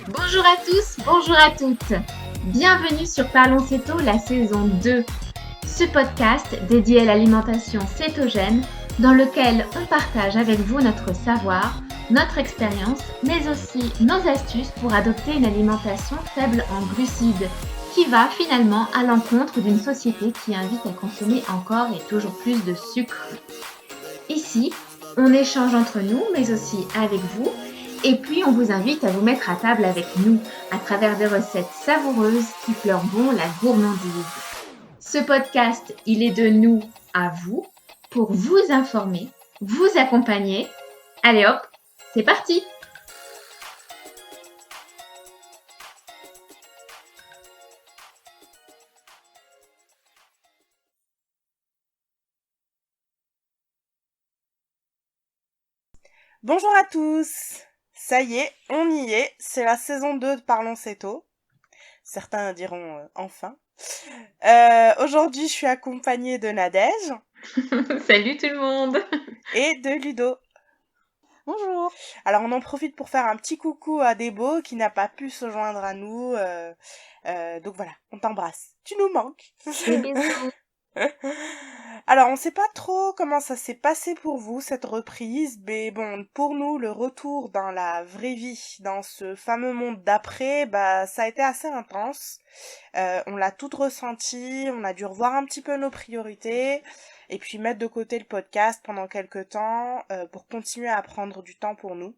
Bonjour à tous, bonjour à toutes. Bienvenue sur Parlons Céto, la saison 2. Ce podcast dédié à l'alimentation cétogène dans lequel on partage avec vous notre savoir, notre expérience, mais aussi nos astuces pour adopter une alimentation faible en glucides qui va finalement à l'encontre d'une société qui invite à consommer encore et toujours plus de sucre. Ici, on échange entre nous, mais aussi avec vous. Et puis, on vous invite à vous mettre à table avec nous à travers des recettes savoureuses qui fleurent bon la gourmandise. Ce podcast, il est de nous à vous pour vous informer, vous accompagner. Allez hop, c'est parti! Bonjour à tous. Ça y est, on y est, c'est la saison 2 de Parlons Céto. Certains diront enfin. Aujourd'hui, je suis accompagnée de Nadège. Salut tout le monde! Et de Ludo. Bonjour. Alors, on en profite pour faire un petit coucou à Débo qui n'a pas pu se joindre à nous. Donc voilà, on t'embrasse. Tu nous manques. Des bisous! Alors, on sait pas trop comment ça s'est passé pour vous, cette reprise, mais bon, pour nous, le retour dans la vraie vie, dans ce fameux monde d'après, ça a été assez intense. On l'a tout ressenti, on a dû revoir un petit peu nos priorités, et puis mettre de côté le podcast pendant quelques temps, pour continuer à prendre du temps pour nous,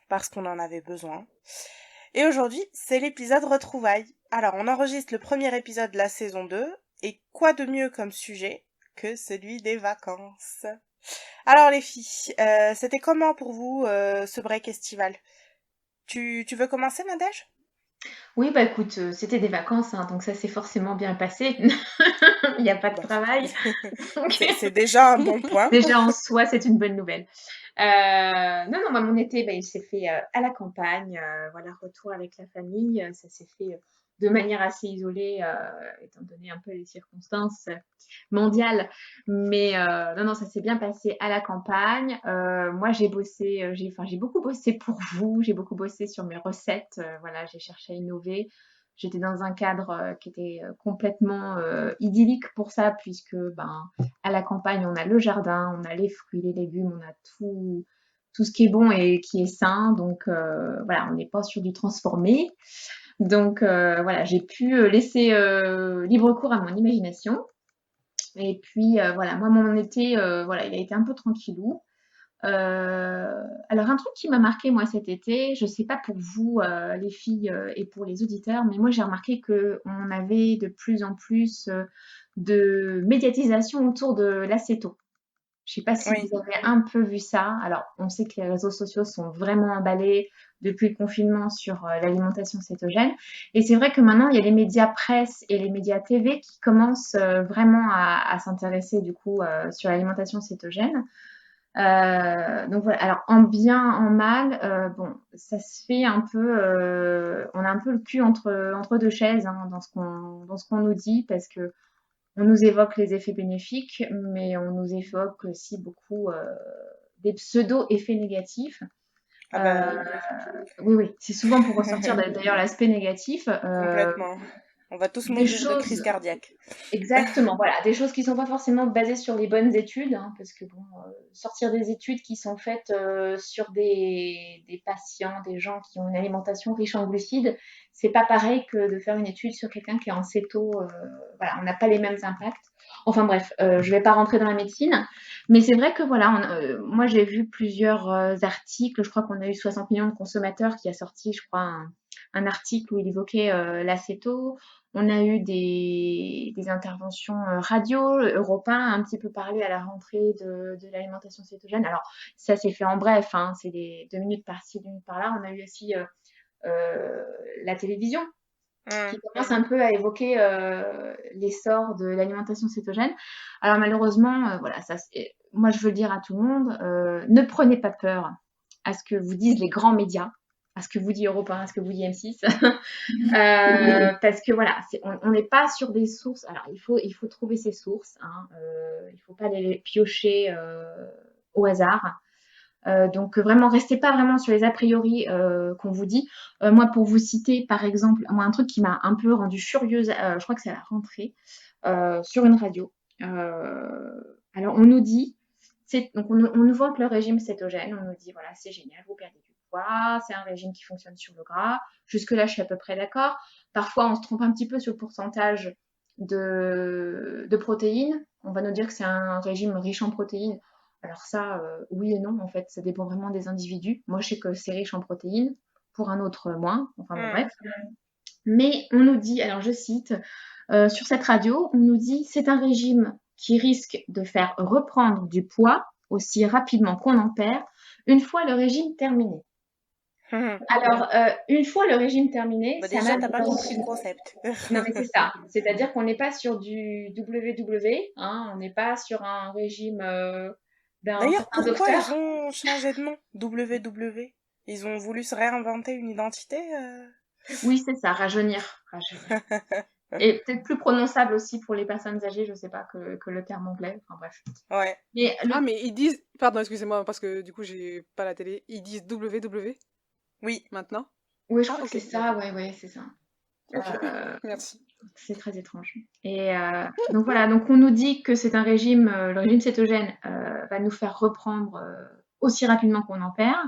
parce qu'on en avait besoin. Et aujourd'hui, c'est l'épisode retrouvailles. Alors, on enregistre le premier épisode de la saison 2, et quoi de mieux comme sujet que celui des vacances. Alors les filles, c'était comment pour vous ce break estival? Tu veux commencer, Nadège? Oui, écoute, c'était des vacances, hein, donc ça s'est forcément bien passé. Il n'y a pas de Bon, travail. c'est déjà un bon point. Déjà en soi, c'est une bonne nouvelle. Non, mon été, il s'est fait à la campagne. Voilà, retour avec la famille. Ça s'est fait de manière assez isolée, étant donné un peu les circonstances mondiales. Mais non, ça s'est bien passé à la campagne. Moi, j'ai bossé, j'ai beaucoup bossé pour vous. J'ai beaucoup bossé sur mes recettes. Voilà, j'ai cherché à innover. J'étais dans un cadre qui était complètement idyllique pour ça, puisque à la campagne, on a le jardin, on a les fruits, les légumes, on a tout ce qui est bon et qui est sain. Donc voilà, on n'est pas sur du transformé. Donc voilà, j'ai pu laisser libre cours à mon imagination. Et puis voilà, moi mon été, voilà, il a été un peu tranquillou. Alors un truc qui m'a marqué moi cet été, je sais pas pour vous les filles et pour les auditeurs, mais moi j'ai remarqué que on avait de plus en plus de médiatisation autour de l'acéto. Je sais pas si Oui. vous avez un peu vu ça. Alors on sait que les réseaux sociaux sont vraiment emballés depuis le confinement sur l'alimentation cétogène. Et c'est vrai que maintenant il y a les médias presse et les médias TV qui commencent vraiment à s'intéresser du coup sur l'alimentation cétogène. Donc voilà, alors en bien, en mal, bon, ça se fait un peu, on a un peu le cul entre deux chaises hein, dans ce qu'on nous dit, parce que on nous évoque les effets bénéfiques, mais on nous évoque aussi beaucoup des pseudo-effets négatifs. Ah Euh, oui, oui, c'est souvent pour ressortir d'ailleurs l'aspect négatif, complètement. On va tous des mourir de crise choses. cardiaque. Exactement, voilà, des choses qui sont pas forcément basées sur les bonnes études, hein, parce que bon, sortir des études qui sont faites sur des patients, des gens qui ont une alimentation riche en glucides, c'est pas pareil que de faire une étude sur quelqu'un qui est en céto. Voilà, on n'a pas les mêmes impacts. Enfin bref, je vais pas rentrer dans la médecine, mais c'est vrai que voilà, moi j'ai vu plusieurs articles. Je crois qu'on a eu 60 millions de consommateurs qui a sorti, je crois, un article où il évoquait l'acéto. On a eu des interventions radio. Europa a un petit peu parlé à la rentrée de l'alimentation cétogène. Alors, ça s'est fait en bref, hein, c'est des 2 minutes par-ci, 2 minutes par-là. On a eu aussi la télévision qui commence un peu à évoquer l'essor de l'alimentation cétogène. Alors, malheureusement, voilà, moi, je veux dire à tout le monde, ne prenez pas peur à ce que vous disent les grands médias, à ce que vous dit Europe 1, à ce que vous dit M6. Parce que voilà, on n'est pas sur des sources. Alors, il faut trouver ses sources. Hein, il ne faut pas les piocher au hasard. Donc vraiment, restez pas vraiment sur les a priori qu'on vous dit. Moi, pour vous citer, par exemple, moi, un truc qui m'a un peu rendue furieuse, je crois que c'est à la rentrée, sur une radio. Alors, on nous dit, donc on nous vante le régime cétogène, on nous dit, voilà, c'est génial, vous perdez du poids, c'est un régime qui fonctionne sur le gras. Jusque-là, je suis à peu près d'accord. Parfois, on se trompe un petit peu sur le pourcentage de protéines. On va nous dire que c'est un régime riche en protéines. Alors ça, oui et non, en fait, ça dépend vraiment des individus. Moi, je sais que c'est riche en protéines, pour un autre moins. Enfin bon, Hmm. bref. Mais on nous dit, alors je cite, sur cette radio, on nous dit c'est un régime qui risque de faire reprendre du poids aussi rapidement qu'on en perd une fois le régime terminé. Alors, une fois le régime terminé, Bah ça déjà, m'a t'as pas compris le concept. non, mais c'est ça. C'est-à-dire qu'on n'est pas sur du WW, hein, on n'est pas sur un régime d'un D'ailleurs, certain pourquoi docteur. ils ont changé de nom? WW? Ils ont voulu se réinventer une identité? Oui, c'est ça, rajeunir. Rajeunir. Et peut-être plus prononçable aussi pour les personnes âgées, je sais pas, que le terme anglais. Enfin bref. Ouais. Mais le... Ah, mais ils disent. Pardon, excusez-moi, parce que du coup, j'ai pas la télé. Ils disent WW Oui. maintenant? Oui, je Ah, crois que c'est ok, ça, d'accord. ouais, ouais, c'est ça. Ok, Euh, merci. c'est très étrange. Et donc voilà, donc on nous dit que c'est un régime, le régime cétogène va nous faire reprendre aussi rapidement qu'on en perd,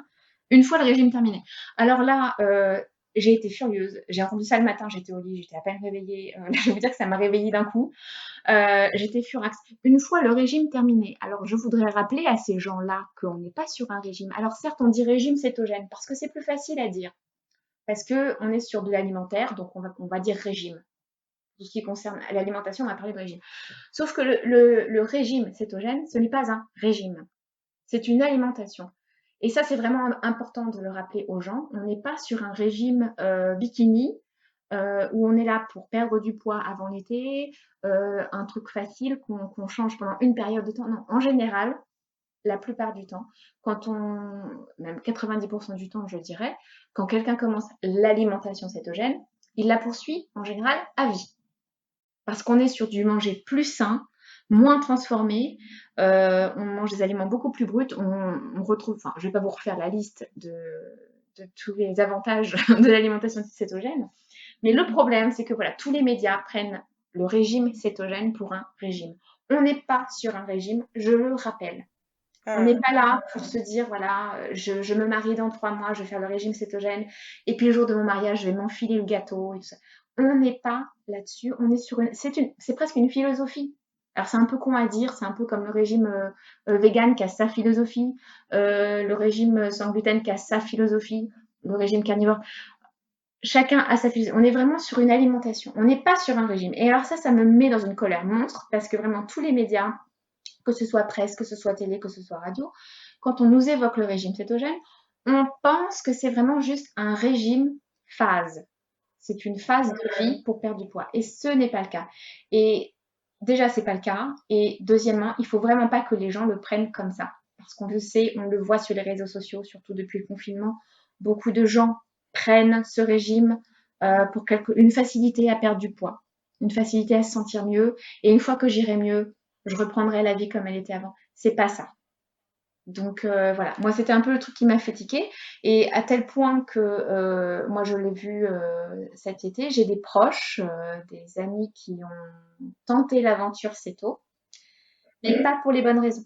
une fois le régime terminé. Alors là, j'ai été furieuse. J'ai entendu ça le matin, j'étais au lit, j'étais à peine réveillée. Là, je vais vous dire que ça m'a réveillée d'un coup. J'étais furax. Une fois le régime terminé, alors je voudrais rappeler à ces gens-là qu'on n'est pas sur un régime. Alors certes, on dit régime cétogène parce que c'est plus facile à dire. Parce qu'on est sur de l'alimentaire, donc on va dire régime. Tout ce qui concerne l'alimentation, on va parler de régime. Sauf que le régime cétogène, ce n'est pas un régime. C'est une alimentation. Et ça, c'est vraiment important de le rappeler aux gens. On n'est pas sur un régime bikini où on est là pour perdre du poids avant l'été, un truc facile qu'on change pendant une période de temps. Non, en général, la plupart du temps, quand même 90% du temps, je dirais, quand quelqu'un commence l'alimentation cétogène, il la poursuit en général à vie. Parce qu'on est sur du manger plus sain, moins transformé, on mange des aliments beaucoup plus bruts, on retrouve, enfin, je ne vais pas vous refaire la liste de tous les avantages de l'alimentation cétogène, mais le problème, c'est que voilà, tous les médias prennent le régime cétogène pour un régime. On n'est pas sur un régime, je le rappelle. On n'est Hmm. pas là pour se dire, voilà, je me marie dans 3 mois, je vais faire le régime cétogène, et puis le jour de mon mariage, je vais m'enfiler le gâteau et tout ça. On n'est pas là-dessus, on est sur c'est presque une philosophie. Alors c'est un peu con à dire, c'est un peu comme le régime vegan qui a sa philosophie, le régime sans gluten qui a sa philosophie, le régime carnivore. Chacun a sa philosophie. On est vraiment sur une alimentation. On n'est pas sur un régime. Et alors ça me met dans une colère monstre parce que vraiment tous les médias, que ce soit presse, que ce soit télé, que ce soit radio, quand on nous évoque le régime cétogène, on pense que c'est vraiment juste un régime phase. C'est une phase de vie pour perdre du poids. Et ce n'est pas le cas. Et déjà, c'est pas le cas. Et deuxièmement, il faut vraiment pas que les gens le prennent comme ça. Parce qu'on le sait, on le voit sur les réseaux sociaux, surtout depuis le confinement. Beaucoup de gens prennent ce régime pour une facilité à perdre du poids, une facilité à se sentir mieux. Et une fois que j'irai mieux, je reprendrai la vie comme elle était avant. C'est pas ça. Donc voilà, moi c'était un peu le truc qui m'a fait tiquer et à tel point que moi je l'ai vu cet été, j'ai des proches, des amis qui ont tenté l'aventure céto, mais pas pour les bonnes raisons.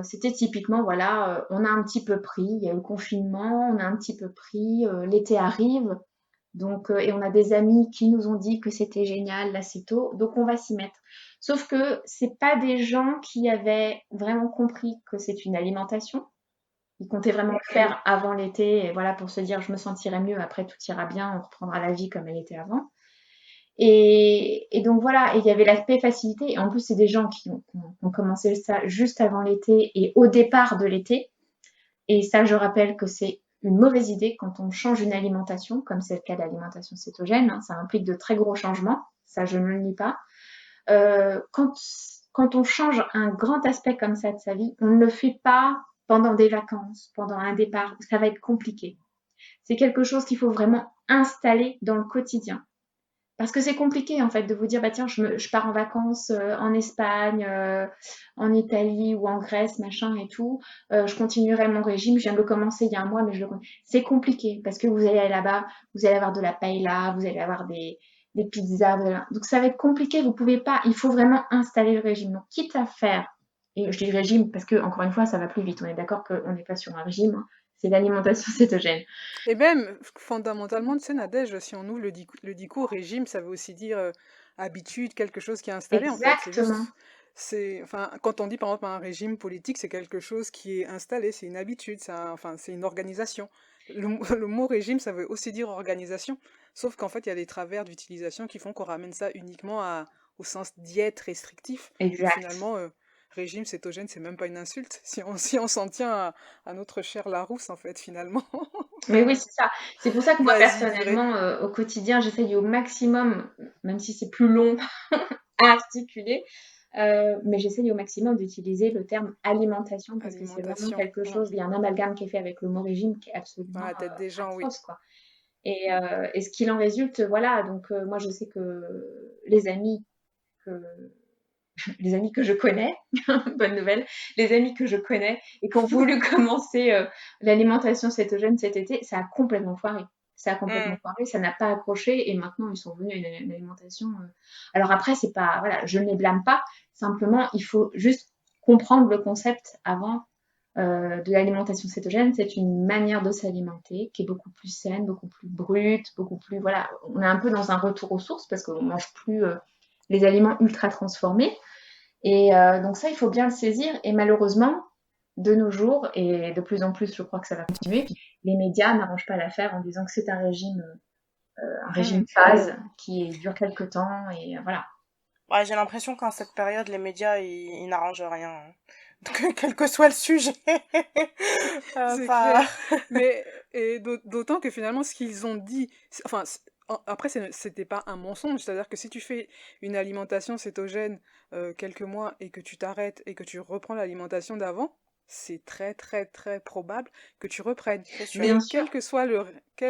C'était typiquement, voilà, on a un petit peu pris, il y a eu le confinement, on a un petit peu pris, l'été arrive, donc, et on a des amis qui nous ont dit que c'était génial l'acéto, donc on va s'y mettre. Sauf que c'est pas des gens qui avaient vraiment compris que c'est une alimentation. Ils comptaient vraiment le faire avant l'été, et voilà, pour se dire je me sentirai mieux, après tout ira bien, on reprendra la vie comme elle était avant. Et donc voilà, et il y avait l'aspect facilité. Et en plus, c'est des gens qui ont commencé ça juste avant l'été et au départ de l'été. Et ça, je rappelle que c'est une mauvaise idée quand on change une alimentation, comme c'est le cas de l'alimentation cétogène. Hein, ça implique de très gros changements. Ça, je ne le nie pas. Quand on change un grand aspect comme ça de sa vie, on ne le fait pas pendant des vacances, pendant un départ, où ça va être compliqué. C'est quelque chose qu'il faut vraiment installer dans le quotidien. Parce que c'est compliqué en fait de vous dire bah tiens je pars en vacances en Espagne, en Italie ou en Grèce machin et tout, je continuerai mon régime, je viens de le commencer il y a un mois mais c'est compliqué parce que vous allez aller là-bas, vous allez avoir de la paella, vous allez avoir des pizzas, donc ça va être compliqué, vous pouvez pas, il faut vraiment installer le régime. Donc quitte à faire, et je dis régime parce que encore une fois ça va plus vite, on est d'accord qu'on n'est pas sur un régime, hein, c'est l'alimentation cétogène. Et même, fondamentalement, tu sais, Nadège, si on ouvre le discours régime, ça veut aussi dire habitude, quelque chose qui est installé, en fait. C'est Exactement. juste, enfin, quand on dit par exemple un régime politique, c'est quelque chose qui est installé, c'est une habitude, enfin, c'est une organisation. Le mot régime, ça veut aussi dire organisation, sauf qu'en fait, il y a des travers d'utilisation qui font qu'on ramène ça uniquement au sens diète restrictif, et Exact. finalement, régime cétogène, c'est même pas une insulte, si on s'en tient à notre cher Larousse, en fait, finalement. Mais oui, c'est ça. C'est pour ça que moi, Vas-y, dis-le. personnellement, au quotidien, j'essaye au maximum, même si c'est plus long à articuler, mais j'essaye au maximum d'utiliser le terme alimentation parce que c'est vraiment Alimentation. quelque Ouais. chose, il y a un amalgame qui est fait avec le mot régime qui est Dans absolument la tête des gens, oui. atroce, quoi. Et ce qu'il en résulte, voilà, donc moi je sais que les amis que les amis que je connais, bonne nouvelle, les amis que je connais et qui ont voulu commencer l'alimentation cétogène cet été, ça a complètement foiré. Ça a complètement Mm. foiré, ça n'a pas accroché et maintenant ils sont venus à une alimentation. Alors après, c'est pas, voilà, je ne les blâme pas. Simplement, il faut juste comprendre le concept avant de l'alimentation cétogène. C'est une manière de s'alimenter qui est beaucoup plus saine, beaucoup plus brute, beaucoup plus, voilà, on est un peu dans un retour aux sources parce qu'on mange plus les aliments ultra transformés. Et donc ça, il faut bien le saisir. Et malheureusement, de nos jours, et de plus en plus, je crois que ça va continuer, les médias n'arrangent pas l'affaire en disant que c'est un régime Mhm. phase qui dure quelques temps. Et voilà. Ouais, j'ai l'impression qu'en cette période, les médias, ils n'arrangent rien, hein. Donc, quel que soit le sujet. C'est Enfin, clair. Mais et d'autant que finalement, ce qu'ils ont dit, enfin, après, c'était pas un mensonge. C'est-à-dire que si tu fais une alimentation cétogène quelques mois et que tu t'arrêtes et que tu reprends l'alimentation d'avant, c'est très très très probable que tu reprennes. c'est sûr. Bien Mais sûr. quel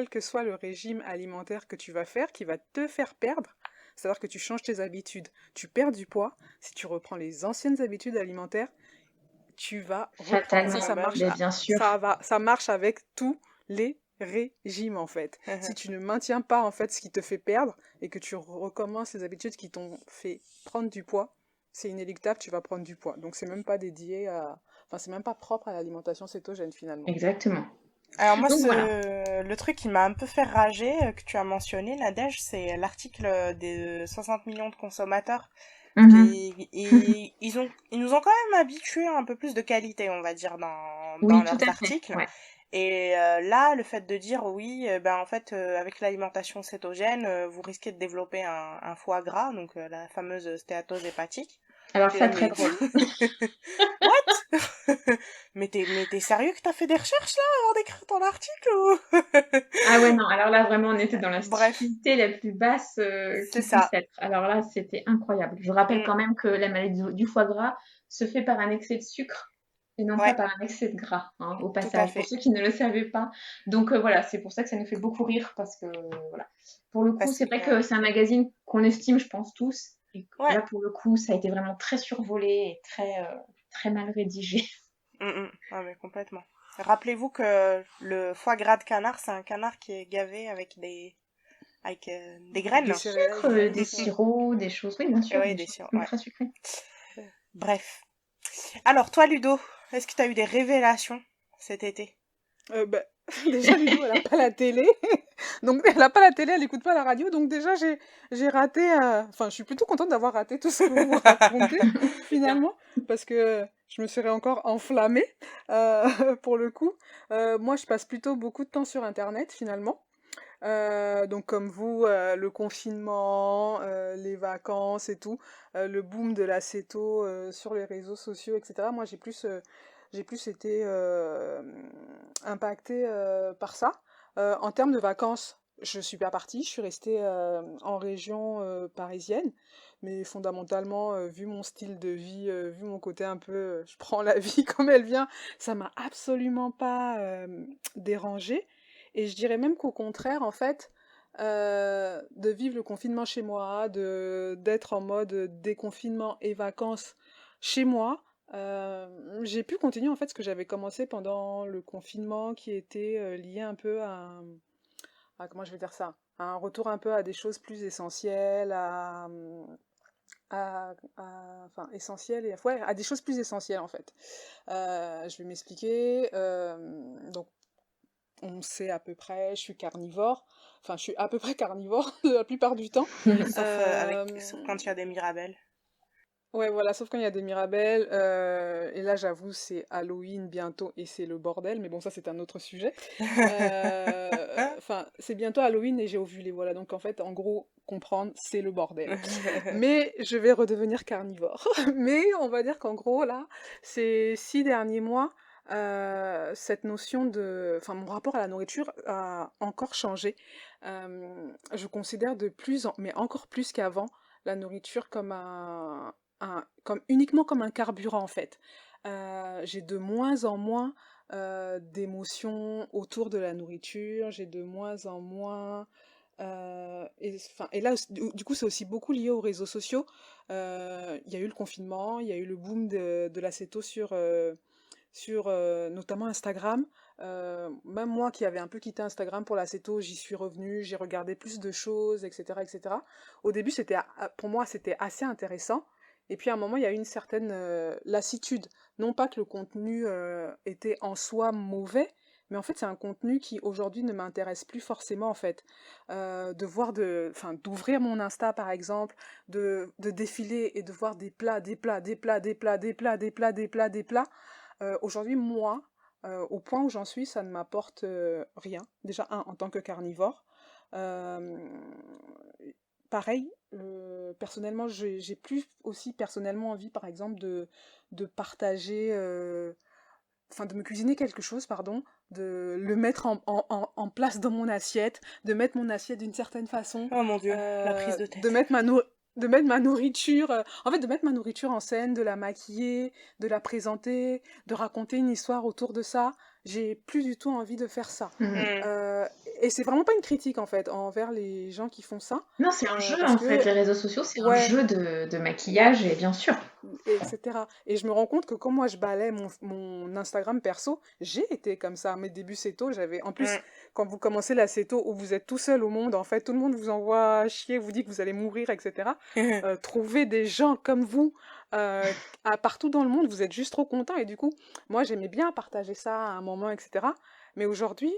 que soit le régime alimentaire que tu vas faire, qui va te faire perdre, c'est-à-dire que tu changes tes habitudes, tu perds du poids, si tu reprends les anciennes habitudes alimentaires, tu vas reprendre. Fatalement, Ah bah oui. mais bien sûr. Ça marche avec tous les régimes en fait. Si tu ne maintiens pas en fait ce qui te fait perdre et que tu recommences les habitudes qui t'ont fait prendre du poids, c'est inéluctable, tu vas prendre du poids. Donc c'est même pas dédié à, enfin c'est même pas propre à l'alimentation cétogène finalement. Exactement. Alors moi, Donc voilà. le truc qui m'a un peu fait rager, que tu as mentionné, Nadège, c'est l'article des 60 millions de consommateurs. Mhm. Ils nous ont quand même habitués à un peu plus de qualité, on va dire, dans Oui, tout leurs à fait. articles. Ouais. Et là, le fait de dire oui, ben en fait, avec l'alimentation cétogène, vous risquez de développer un foie gras, donc la fameuse stéatose hépatique. Alors J'étais ça, là, très mais drôle. what? Mais t'es sérieux que t'as fait des recherches là avant d'écrire ton article ou? Ah ouais, non, alors là, vraiment, on était dans la Bref, stupidité la plus basse c'est qui puisse ça. être. Alors là, c'était incroyable. Je rappelle Mm, quand même que la maladie du foie gras se fait par un excès de sucre et non pas ouais, par un excès de gras, hein, au tout à passage, pour fait. ceux qui ne le savaient pas. Donc voilà, c'est pour ça que ça nous fait beaucoup rire parce que, voilà. Pour le coup, Parce c'est que vrai que c'est un magazine qu'on estime, je pense, tous. Et ouais. là, pour le coup, ça a été vraiment très survolé et très mal rédigé. Ah, mais complètement. Rappelez-vous que le foie gras de canard, c'est un canard qui est gavé avec des Des graines. céréales, Sucre, des graines. des sirops, des choses, oui, bien Et sûr, ouais, des des choses sirops, ouais. ultra sucrées. Bref. Alors, toi, Ludo, est-ce que t'as eu des révélations cet été? Bah, déjà, Ludo, elle a pas la télé. Donc, elle a pas la télé, elle écoute pas la radio. Donc, déjà, j'ai raté. Enfin, je suis plutôt contente d'avoir raté tout ce que vous racontez, C'est bien. finalement. Parce que je me serais encore enflammée, pour le coup. Moi, je passe plutôt beaucoup de temps sur Internet, finalement. Donc, comme vous, le confinement, les vacances et tout, le boom de la céto sur les réseaux sociaux, etc. Moi, j'ai plus été impactée par ça. En termes de vacances, je suis pas partie, je suis restée en région parisienne, mais fondamentalement, vu mon style de vie, vu mon côté un peu, je prends la vie comme elle vient, ça m'a absolument pas dérangée. Et je dirais même qu'au contraire, en fait, de vivre le confinement chez moi, d'être en mode déconfinement et vacances chez moi. J'ai pu continuer en fait ce que j'avais commencé pendant le confinement qui était lié un peu comment je vais dire ça, à un retour un peu à des choses plus essentielles, enfin essentielles et ouais, à des choses plus essentielles en fait. Je vais m'expliquer. Donc on sait à peu près, je suis carnivore. Enfin, je suis à peu près carnivore la plupart du temps. Sauf quand il y a des mirabelles. Ouais, voilà, sauf quand il y a des mirabelles. Et là, j'avoue, c'est Halloween bientôt et c'est le bordel. Mais bon, ça, c'est un autre sujet. Enfin, c'est bientôt Halloween et j'ai ovulé. Voilà, donc en fait, en gros, comprendre, c'est le bordel. Mais je vais redevenir carnivore. Mais on va dire qu'en gros, là, ces 6 derniers mois, cette notion de... Enfin, mon rapport à la nourriture a encore changé. Je considère mais encore plus qu'avant, la nourriture comme comme uniquement comme un carburant en fait. J'ai de moins en moins d'émotions autour de la nourriture, j'ai de moins en moins et là, du coup, c'est aussi beaucoup lié aux réseaux sociaux. Il y a eu le confinement, il y a eu le boom de l'acéto sur notamment Instagram. Même moi qui avais un peu quitté Instagram pour l'acéto, j'y suis revenue, j'ai regardé plus de choses, etc., etc. Au début, pour moi, c'était assez intéressant. Et puis à un moment, il y a eu une certaine lassitude. Non pas que le contenu était en soi mauvais, mais en fait, c'est un contenu qui aujourd'hui ne m'intéresse plus forcément en fait. Enfin, d'ouvrir mon Insta par exemple, de défiler et de voir des plats, des plats, des plats, des plats, des plats, des plats, des plats, des plats. Aujourd'hui, moi, au point où j'en suis, ça ne m'apporte rien. Déjà, en tant que carnivore. Euh, Pareil, personnellement, j'ai plus aussi personnellement envie, par exemple, de partager, enfin, de me cuisiner quelque chose, pardon, de le mettre en place dans mon assiette, de mettre mon assiette d'une certaine façon, Oh mon Dieu, la prise de de tête. mettre de mettre ma nourriture, en fait, de mettre ma nourriture en scène, de la maquiller, de la présenter, de raconter une histoire autour de ça. J'ai plus du tout envie de faire ça. Mm. Hmm. Euh, et c'est vraiment pas une critique, en fait, envers les gens qui font ça, Non, c'est un jeu parce en fait. que, Les réseaux sociaux, c'est un ouais, jeu de maquillage, et bien sûr. etc. Et je me rends compte que quand moi je balais mon Instagram perso, j'ai été comme ça. Mes débuts céto, en plus, Hmm. quand vous commencez la céto où vous êtes tout seul au monde, en fait, tout le monde vous envoie chier, vous dit que vous allez mourir, etc. Trouver des gens comme vous partout dans le monde, vous êtes juste trop content. Et du coup, moi j'aimais bien partager ça à un moment, etc. Mais aujourd'hui,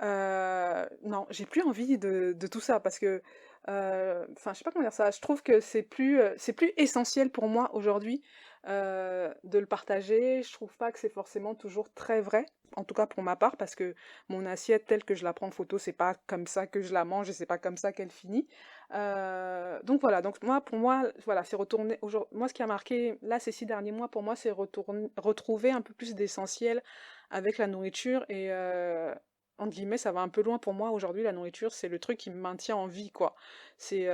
non, j'ai plus envie de tout ça parce que enfin, je sais pas comment dire ça. Je trouve que c'est plus essentiel pour moi aujourd'hui de le partager. Je trouve pas que c'est forcément toujours très vrai, en tout cas pour ma part, parce que mon assiette telle que je la prends en photo, c'est pas comme ça que je la mange et c'est pas comme ça qu'elle finit. Donc voilà. Donc moi, pour moi, voilà, c'est retourner. Moi, ce qui a marqué là ces 6 derniers mois, pour moi, c'est retrouver un peu plus d'essentiel avec la nourriture et entre guillemets, ça va un peu loin pour moi aujourd'hui, la nourriture, c'est le truc qui me maintient en vie, quoi. C'est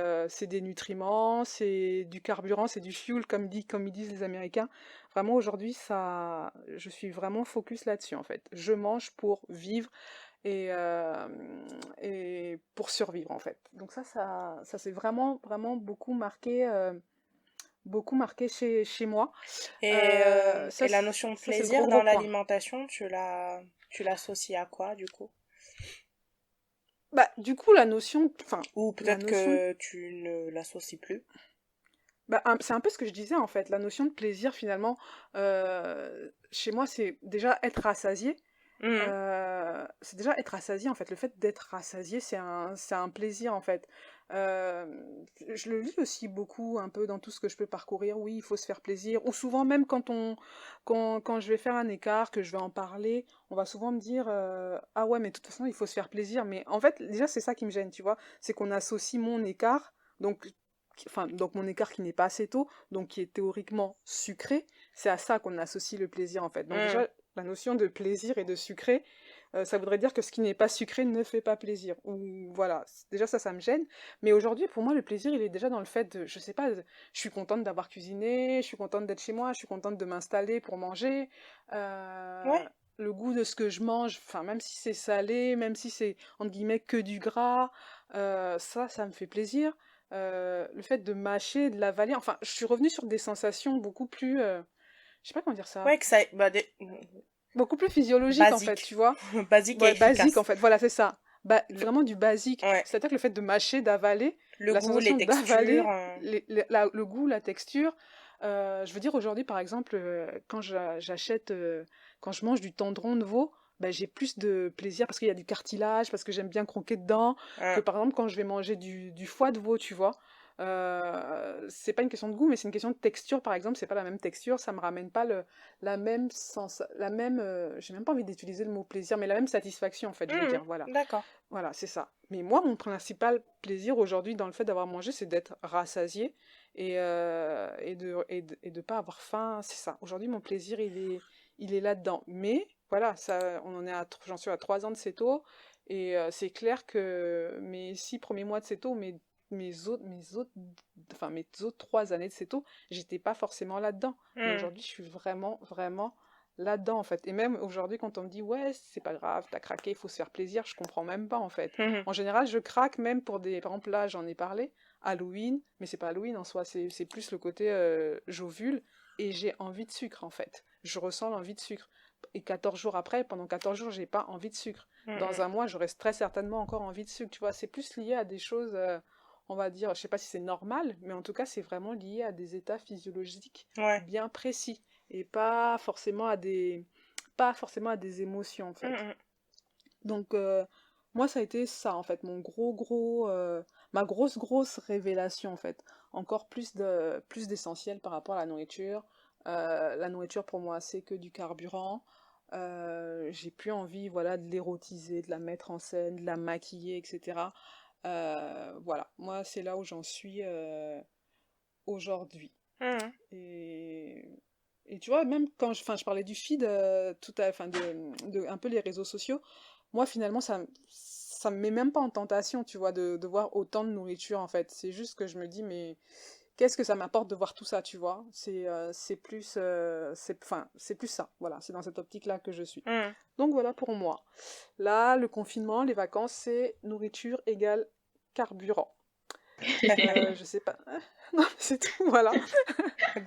des nutriments, c'est du carburant, c'est du fuel, comme ils disent les Américains. Vraiment, aujourd'hui, je suis vraiment focus là-dessus, en fait. Je mange pour vivre et pour survivre, en fait. Donc ça s'est vraiment, vraiment beaucoup marqué chez moi. Et la notion de Ça, c'est le plaisir gros, dans gros point. l'alimentation, tu l'associes à quoi du coup? Bah, du coup, enfin, Ou la peut-être notion que tu ne l'associes plus? bah, c'est un peu ce que je disais en fait, la notion de plaisir finalement, chez moi c'est déjà être rassasié. Hmm. C'est déjà être rassasié en fait, le fait d'être rassasié c'est un plaisir en fait. Euh, je le vis aussi beaucoup un peu dans tout ce que je peux parcourir, oui il faut se faire plaisir, ou souvent même quand je vais faire un écart, que je vais en parler, on va souvent me dire ah ouais mais de toute façon il faut se faire plaisir, mais en fait déjà c'est ça qui me gêne, tu vois, c'est qu'on associe mon écart, donc mon écart qui n'est pas assez tôt, donc qui est théoriquement sucré, c'est à ça qu'on associe le plaisir en fait. Donc Hmm. déjà, la notion de plaisir et de sucré, ça voudrait dire que ce qui n'est pas sucré ne fait pas plaisir. Ou voilà, déjà ça me gêne. Mais aujourd'hui, pour moi, le plaisir, il est déjà dans le fait de, je sais pas, je suis contente d'avoir cuisiné, je suis contente d'être chez moi, je suis contente de m'installer pour manger. Ouais. Le goût de ce que je mange, enfin même si c'est salé, même si c'est entre guillemets que du gras, Ça me fait plaisir. Le fait de mâcher, de l'avaler, enfin, je suis revenue sur des sensations beaucoup plus, je sais pas comment dire ça, Ouais, que ça, beaucoup plus physiologiques en fait, basique. tu vois. Basique et Ouais, basique en efficace. fait, voilà, c'est ça. Le- Vraiment du basique. ouais. C'est-à-dire que le fait de mâcher, d'avaler, Le la goût, les sensation textures. d'avaler, le goût, la texture. Je veux dire, aujourd'hui, par exemple, quand j'achète, quand je mange du tendron de veau, ben, j'ai plus de plaisir parce qu'il y a du cartilage, parce que j'aime bien croquer dedans, que Hein. par exemple quand je vais manger du foie de veau, tu vois. C'est pas une question de goût, mais c'est une question de texture, par exemple, c'est pas la même texture, ça me ramène pas la même sens, la même, j'ai même pas envie d'utiliser le mot plaisir, mais la même satisfaction, en fait, je veux dire, voilà. D'accord. Voilà, c'est ça. Mais moi, mon principal plaisir aujourd'hui dans le fait d'avoir mangé, c'est d'être rassasié et de pas avoir faim, c'est ça. Aujourd'hui, mon plaisir, il est là-dedans. Mais voilà, ça, j'en suis à 3 ans de CETO, et c'est clair que mes 6 premiers mois de CETO, mes autres 3 années de CETO, j'étais pas forcément là-dedans. Mais Hmm. aujourd'hui, je suis vraiment, vraiment là-dedans, en fait. Et même aujourd'hui, quand on me dit, ouais, c'est pas grave, t'as craqué, il faut se faire plaisir, je comprends même pas, en fait. Mhm. En général, je craque même pour des. Par exemple, là, j'en ai parlé, Halloween, mais c'est pas Halloween en soi, c'est plus le côté j'ovule et j'ai envie de sucre, en fait. Je ressens l'envie de sucre. Et 14 jours après, pendant 14 jours, j'ai pas envie de sucre. Dans Mhm. un mois, j'aurai très certainement encore envie de sucre, tu vois. C'est plus lié à des choses, on va dire, je sais pas si c'est normal, mais en tout cas, c'est vraiment lié à des états physiologiques Ouais. bien précis et pas forcément à des émotions en fait. Mhm. Donc moi ça a été ça en fait mon ma grosse révélation en fait. Encore plus d'essentiel par rapport à la nourriture. La nourriture pour moi c'est que du carburant. J'ai plus envie voilà de l'érotiser, de la mettre en scène, de la maquiller, etc. Voilà, moi c'est là où j'en suis aujourd'hui. Mhm. Et, et tu vois, même quand je parlais du feed, enfin un peu les réseaux sociaux, moi finalement ça me met même pas en tentation, tu vois, de voir autant de nourriture en fait. C'est juste que je me dis, mais qu'est-ce que ça m'apporte de voir tout ça, tu vois? C'est plus ça, voilà, c'est dans cette optique-là que je suis. Mhm. Donc voilà pour moi. Là, le confinement, les vacances, c'est nourriture égale carburant. Je sais pas. Non, mais c'est tout, voilà.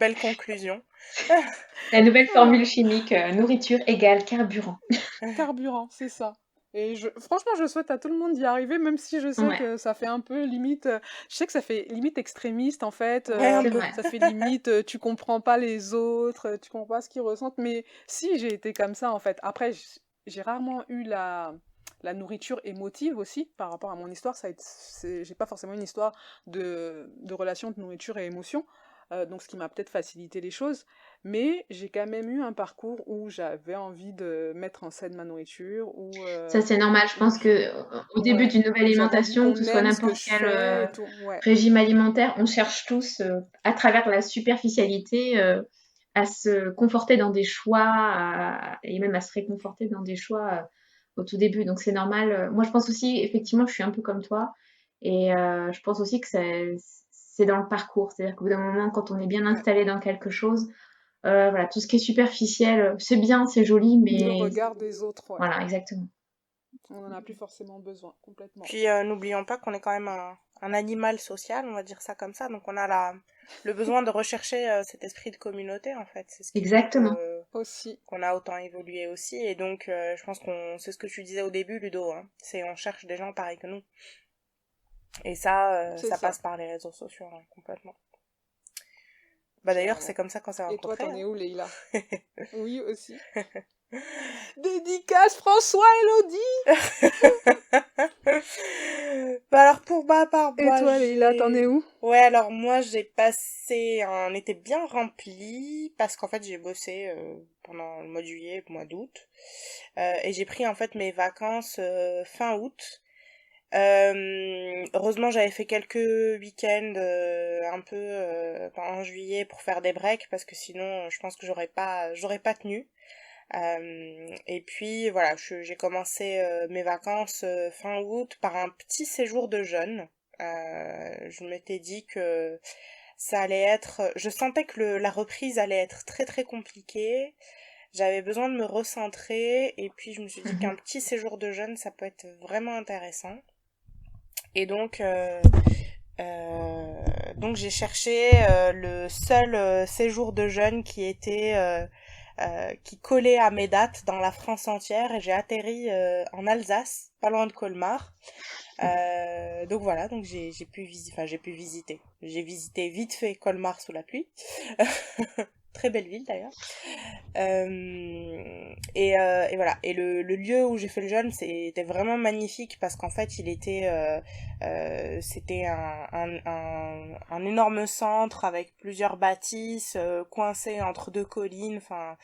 Belle conclusion. La nouvelle Voilà. formule chimique, nourriture égale carburant. Carburant, c'est ça. Et franchement, je souhaite à tout le monde d'y arriver, même si je sais Ouais, que ça fait un peu limite. Je sais que ça fait limite extrémiste en fait. Ouais, un c'est peu. vrai. Ça fait limite, tu comprends pas les autres, tu comprends pas ce qu'ils ressentent. Mais si j'ai été comme ça en fait. Après, j'ai rarement eu la nourriture émotive aussi par rapport à mon histoire. J'ai pas forcément une histoire de relation de nourriture et émotion. Donc, ce qui m'a peut-être facilité les choses. Mais j'ai quand même eu un parcours où j'avais envie de mettre en scène ma nourriture, Ça, c'est normal. Je pense que au début ouais, d'une nouvelle où j'avais envie alimentation, que qu'on ce soit aime ce que n'importe je quel fais et tout. Ouais, régime alimentaire, on cherche tous, à travers la superficialité, à se conforter dans des choix et même à se réconforter dans des choix au tout début. Donc c'est normal. Moi, je pense aussi, effectivement, je suis un peu comme toi. Et je pense aussi que c'est dans le parcours. C'est-à-dire qu'au bout d'un moment, quand on est bien ouais. installé dans quelque chose, voilà, tout ce qui est superficiel, c'est bien, c'est joli, Le mais regard des autres, ouais. voilà, exactement. On en a plus forcément besoin, complètement. Puis n'oublions pas qu'on est quand même un animal social, on va dire ça comme ça. Donc on a le besoin de rechercher cet esprit de communauté en fait. C'est ce qui fait Exactement. que Aussi, qu'on a autant évolué aussi. Et donc je pense qu'on c'est ce que tu disais au début, Ludo. Hein. C'est on cherche des gens pareils que nous. Et ça, c'est ça passe ça, par les réseaux sociaux hein, complètement. Bah d'ailleurs c'est clairement. comme ça qu'on s'est Et toi, rencontrés. t'en Hein. es où, Leïla? Oui, aussi. Dédicace François Elodie! Bah alors pour ma part, Et toi, Leïla, t'en es où? Ouais, alors moi j'ai passé un été bien rempli parce qu'en fait j'ai bossé pendant le mois de juillet, le mois d'août. Et j'ai pris en fait mes vacances fin août. Heureusement j'avais fait quelques week-ends un peu en juillet pour faire des breaks parce que sinon je pense que j'aurais pas tenu. Et puis voilà, j'ai commencé mes vacances fin août par un petit séjour de jeûne. Je m'étais dit que ça allait être, je sentais que la reprise allait être très très compliquée. J'avais besoin de me recentrer et puis je me suis dit qu'un Mhm. petit séjour de jeûne ça peut être vraiment intéressant. Et donc j'ai cherché le seul séjour de jeûne qui collait à mes dates dans la France entière, et j'ai atterri en Alsace, pas loin de Colmar. Donc voilà, donc j'ai pu visiter. J'ai visité vite fait Colmar sous la pluie. Très belle ville d'ailleurs. Et voilà. Et le lieu où j'ai fait le jeûne, c'était vraiment magnifique parce qu'en fait, c'était un énorme centre avec plusieurs bâtisses coincées entre deux collines. Enfin,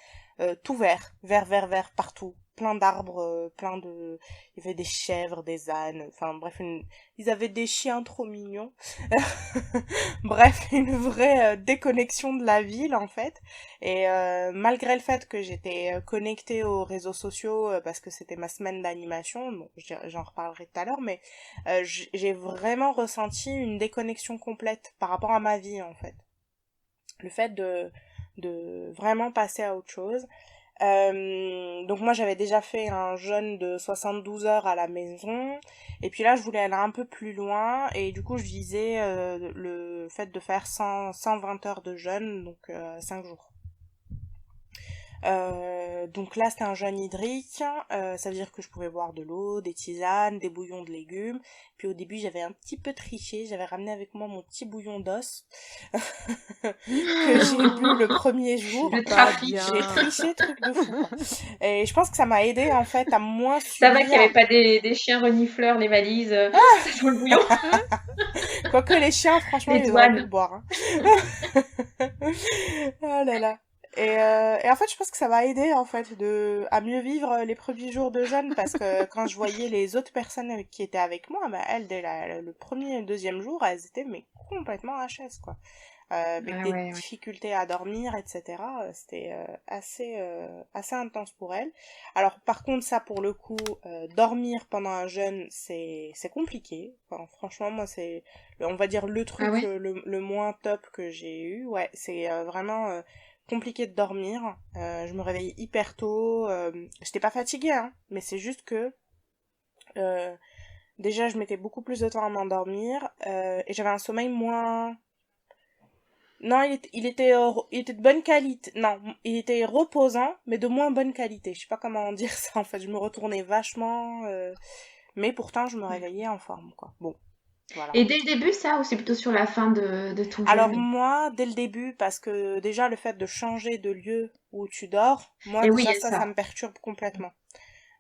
tout vert, vert, vert, vert partout. Plein d'arbres, il y avait des chèvres, des ânes. Enfin bref, ils avaient des chiens trop mignons. Bref, une vraie déconnexion de la ville en fait. Et malgré le fait que j'étais connectée aux réseaux sociaux parce que c'était ma semaine d'animation, bon, j'en reparlerai tout à l'heure, mais j'ai vraiment ressenti une déconnexion complète par rapport à ma vie en fait. Le fait de vraiment passer à autre chose. Donc moi j'avais déjà fait un jeûne de 72 heures à la maison, et puis là je voulais aller un peu plus loin, et du coup je visais le fait de faire 120 heures de jeûne, donc 5 jours. Donc là c'était un jeûne hydrique, ça veut dire que je pouvais boire de l'eau, des tisanes, des bouillons de légumes. Puis au début j'avais un petit peu triché, j'avais ramené avec moi mon petit bouillon d'os que j'ai bu le premier jour. Le Pas trafic. bien. J'ai triché, truc de fou. Et je pense que ça m'a aidé en fait à moins Ça va qu'il n'y subir. avait pas des chiens renifleurs, les valises, ça sent le bouillon. Quoique les chiens, franchement, Les ils auraient pu le douanes. boire. Oh là là. Et en fait, je pense que ça m'a aidé en fait à mieux vivre les premiers jours de jeûne, parce que quand je voyais les autres personnes qui étaient avec moi, bah, elles, dès le premier et le deuxième jour, elles étaient mais complètement HS quoi. Avec Ah des ouais, ouais. difficultés à dormir, etc. C'était assez intense pour elles. Alors par contre, ça pour le coup, dormir pendant un jeûne, c'est compliqué. Enfin, franchement, moi c'est, on va dire, le Ah truc ouais? le moins top que j'ai eu. Ouais, c'est vraiment compliqué de dormir. Je me réveille hyper tôt. J'étais pas fatiguée, hein, mais c'est juste que euh, déjà je mettais beaucoup plus de temps à m'endormir, et j'avais un sommeil moins. Non, il était de bonne qualité. Non, il était reposant, mais de moins bonne qualité. Je sais pas comment dire ça, en fait. Je me retournais vachement, mais pourtant, je me Ouais. réveillais en forme, quoi. Bon, voilà. Et dès le début, ça, ou c'est plutôt sur la fin de ton Alors jeûne? moi, dès le début, parce que déjà, le fait de changer de lieu où tu dors, moi, Et oui, il déjà, y a ça ça. me perturbe complètement.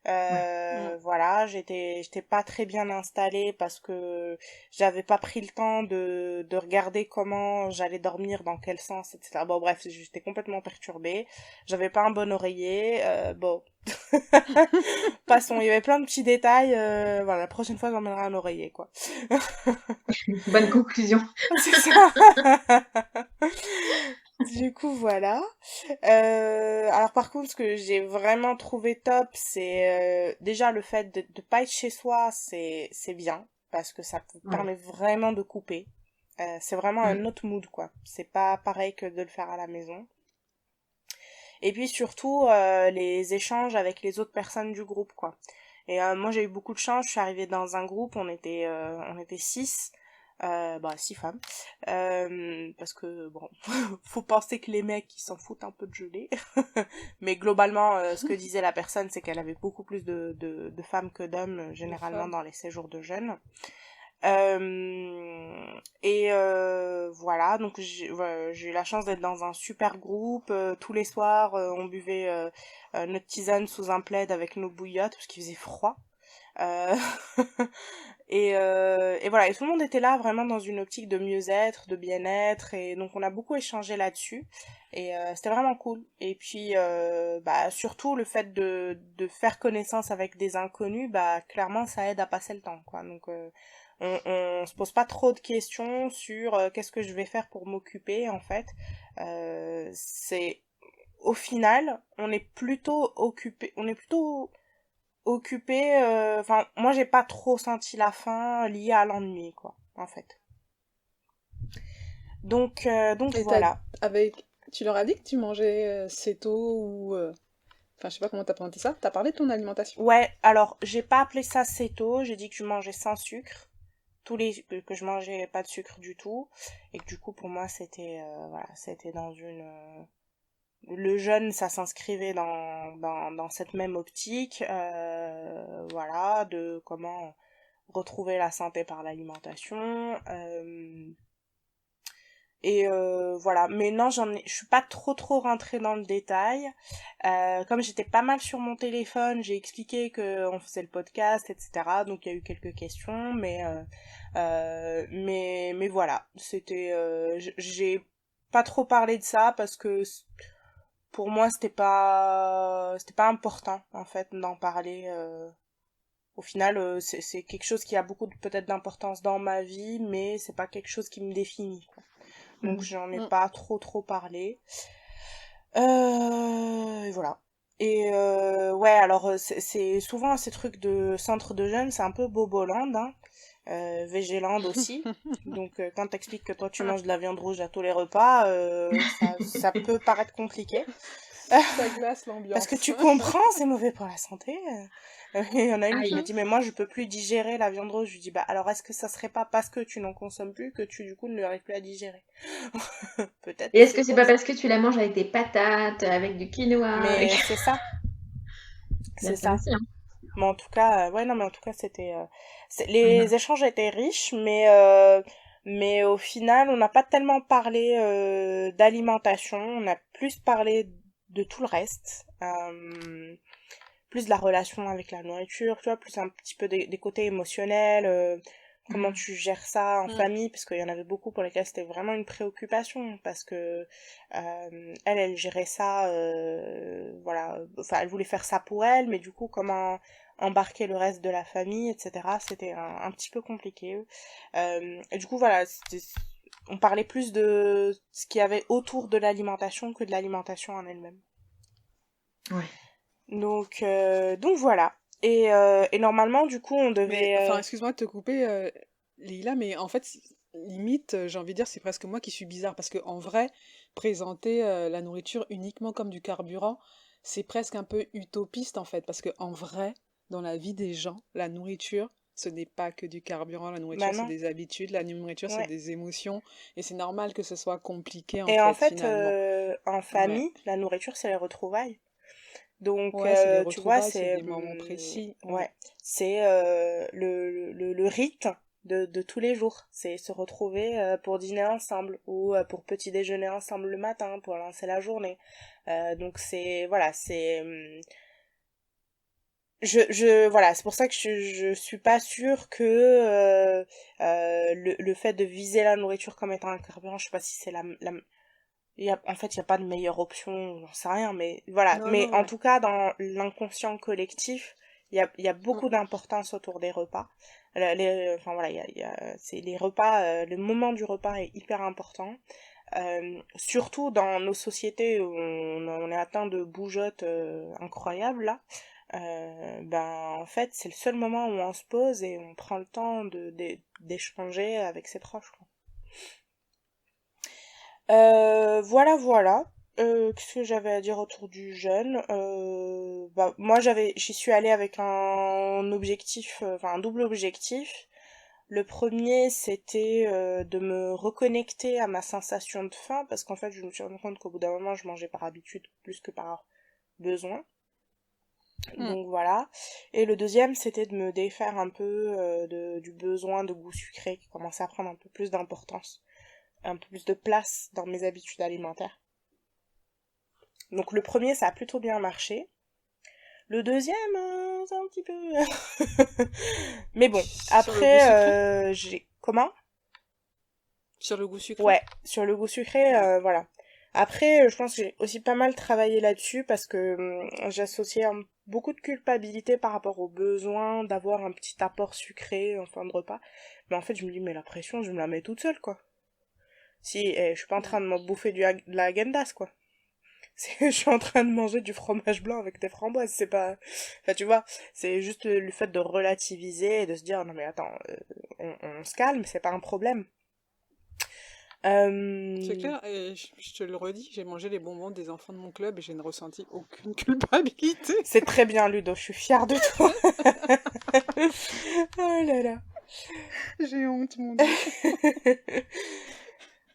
Ouais. Mm. Voilà, j'étais pas très bien installée parce que j'avais pas pris le temps de regarder comment j'allais dormir, dans quel sens, etc. Bon, bref, j'étais complètement perturbée. J'avais pas un bon oreiller. Bon, passons. Il y avait plein de petits détails. Voilà, la prochaine fois, j'emmènerai un oreiller, quoi. Bonne conclusion. C'est ça. Du coup, voilà. Alors par contre, ce que j'ai vraiment trouvé top, c'est déjà le fait de pas être chez soi, c'est bien, parce que ça vous Ouais. permet vraiment de couper. C'est vraiment un Mm. autre mood, quoi. C'est pas pareil que de le faire à la maison. Et puis surtout, les échanges avec les autres personnes du groupe, quoi. Et moi, j'ai eu beaucoup de chance. Je suis arrivée dans un groupe, on était 6. Bah, 6 femmes. Parce que, bon, faut penser que les mecs, ils s'en foutent un peu de geler. Mais globalement, ce que disait la personne, c'est qu'elle avait beaucoup plus de femmes que d'hommes, De généralement femmes. dans les séjours de jeunes. Voilà, donc voilà, j'ai eu la chance d'être dans un super groupe. Tous les soirs, on buvait notre tisane sous un plaid avec nos bouillottes parce qu'il faisait froid. Euh, et voilà, et tout le monde était là vraiment dans une optique de mieux-être, de bien-être, et donc on a beaucoup échangé là-dessus, et c'était vraiment cool. Et puis, bah, surtout le fait de faire connaissance avec des inconnus, bah, clairement ça aide à passer le temps, quoi. Donc, on se pose pas trop de questions sur qu'est-ce que je vais faire pour m'occuper, en fait. C'est, au final, on est plutôt occupé, enfin moi j'ai pas trop senti la faim liée à l'ennui, quoi, en fait. Donc Et voilà. tu leur as dit que tu mangeais céto ou... Enfin, je sais pas comment t'as présenté ça. T'as parlé de ton alimentation. Ouais, alors j'ai pas appelé ça céto, j'ai dit que je mangeais sans sucre que je mangeais pas de sucre du tout, et que du coup pour moi c'était c'était dans le jeûne, ça s'inscrivait dans cette même optique, voilà, de comment retrouver la santé par l'alimentation. Voilà, mais non, je suis pas trop rentrée dans le détail. Comme j'étais pas mal sur mon téléphone, j'ai expliqué que on faisait le podcast, etc. Donc il y a eu quelques questions, mais voilà, j'ai pas trop parlé de ça parce que pour moi c'était pas important en fait d'en parler. Au final, c'est quelque chose qui a beaucoup peut-être d'importance dans ma vie, mais c'est pas quelque chose qui me définit, quoi. Donc j'en ai pas trop parlé. Et voilà. Et ouais, alors c'est souvent ces trucs de centre de jeunes, c'est un peu Boboland, hein. Végéland aussi. Donc quand t'expliques que toi tu manges de la viande rouge à tous les repas, ça peut paraître compliqué. Ça glace Parce que l'ambiance. tu comprends, c'est mauvais pour la santé. Il y en a une qui me Aïe. dit, mais moi je peux plus digérer la viande rouge. Je lui dis, bah alors est-ce que ça serait pas parce que tu n'en consommes plus que tu du coup ne l'arrives plus à digérer? Peut-être Et que est-ce c'est que c'est pour pas ça. parce que tu la manges avec des patates, avec du quinoa, Mais avec... c'est ça, Il y a c'est ça ça. aussi, hein. Mais en tout cas, ouais, non, mais en tout cas, les Mhm. échanges étaient riches, mais au final, on n'a pas tellement parlé d'alimentation, on a plus parlé de tout le reste. Plus de la relation avec la nourriture, tu vois, plus un petit peu des côtés émotionnels, comment Mhm. tu gères ça en Mm. famille, parce qu'il y en avait beaucoup pour lesquels c'était vraiment une préoccupation, parce que elle gérait ça, voilà, enfin, elle voulait faire ça pour elle, mais du coup, comment embarquer le reste de la famille, etc., c'était un petit peu compliqué. Et du coup, voilà, on parlait plus de ce qu'il y avait autour de l'alimentation que de l'alimentation en elle-même. Ouais. Donc voilà. Et normalement, du coup, on Mais, devait... enfin, excuse-moi de te couper, Leïla, mais en fait, limite, j'ai envie de dire, c'est presque moi qui suis bizarre, parce que en vrai, présenter la nourriture uniquement comme du carburant, c'est presque un peu utopiste, en fait, parce que en vrai, dans la vie des gens, la nourriture, ce n'est pas que du carburant, la Bah nourriture, c'est non, des habitudes, la nourriture, c'est ouais. des émotions, et c'est normal que ce soit compliqué, en Et en fait, fait, finalement. en Ouais. famille, la nourriture, c'est les retrouvailles. Donc, Ouais, c'est les tu vois, retrouvailles, c'est des moments précis, ouais. ouais, c'est le rite de tous les jours. C'est se retrouver pour dîner ensemble ou pour petit déjeuner ensemble le matin pour lancer la journée. Donc voilà, voilà, c'est pour ça que je suis pas sûre que le fait de viser la nourriture comme étant un carburant, je sais pas si c'est en fait, il y a pas de meilleure option, j'en sais rien, mais voilà. Non, Mais non, en ouais. tout cas, dans l'inconscient collectif, il y a Mm. beaucoup d'importance autour des repas. Enfin voilà, c'est les repas, le moment du repas est hyper important. Surtout dans nos sociétés où on est atteint de bougeottes incroyables là. Ben en fait c'est le seul moment où on se pose et on prend le temps d'échanger avec ses proches, quoi. Voilà. Qu'est-ce que j'avais à dire autour du jeûne? Bah, moi j'y suis allée avec un objectif, enfin un double objectif. Le premier, c'était de me reconnecter à ma sensation de faim, parce qu'en fait, je me suis rendu compte qu'au bout d'un moment, je mangeais par habitude plus que par besoin. Mm. Donc voilà. Et le deuxième, c'était de me défaire un peu du besoin de goût sucré qui commençait à prendre un peu plus d'importance, un peu plus de place dans mes habitudes alimentaires. Donc le premier, ça a plutôt bien marché. Le deuxième, c'est un petit peu... Mais bon, Sur le goût après, sucré? comment? Sur le goût sucré? Ouais, sur le goût sucré, Ouais. voilà. Après, je pense que j'ai aussi pas mal travaillé là-dessus parce que j'associais beaucoup de culpabilité par rapport au besoin d'avoir un petit apport sucré en fin de repas. Mais en fait, je me dis, mais la pression, je me la mets toute seule, quoi. Si, je suis pas en train de me bouffer de la Häagen-Dazs, quoi. Je suis en train de manger du fromage blanc avec des framboises, c'est pas... Enfin, tu vois, c'est juste le fait de relativiser et de se dire, non mais attends, on se calme, c'est pas un problème. C'est Euh, clair, et je te le redis, j'ai mangé les bonbons des enfants de mon club et je n'ai ressenti aucune culpabilité. C'est très bien, Ludo, je suis fière de toi. Oh là là. J'ai honte, mon Dieu.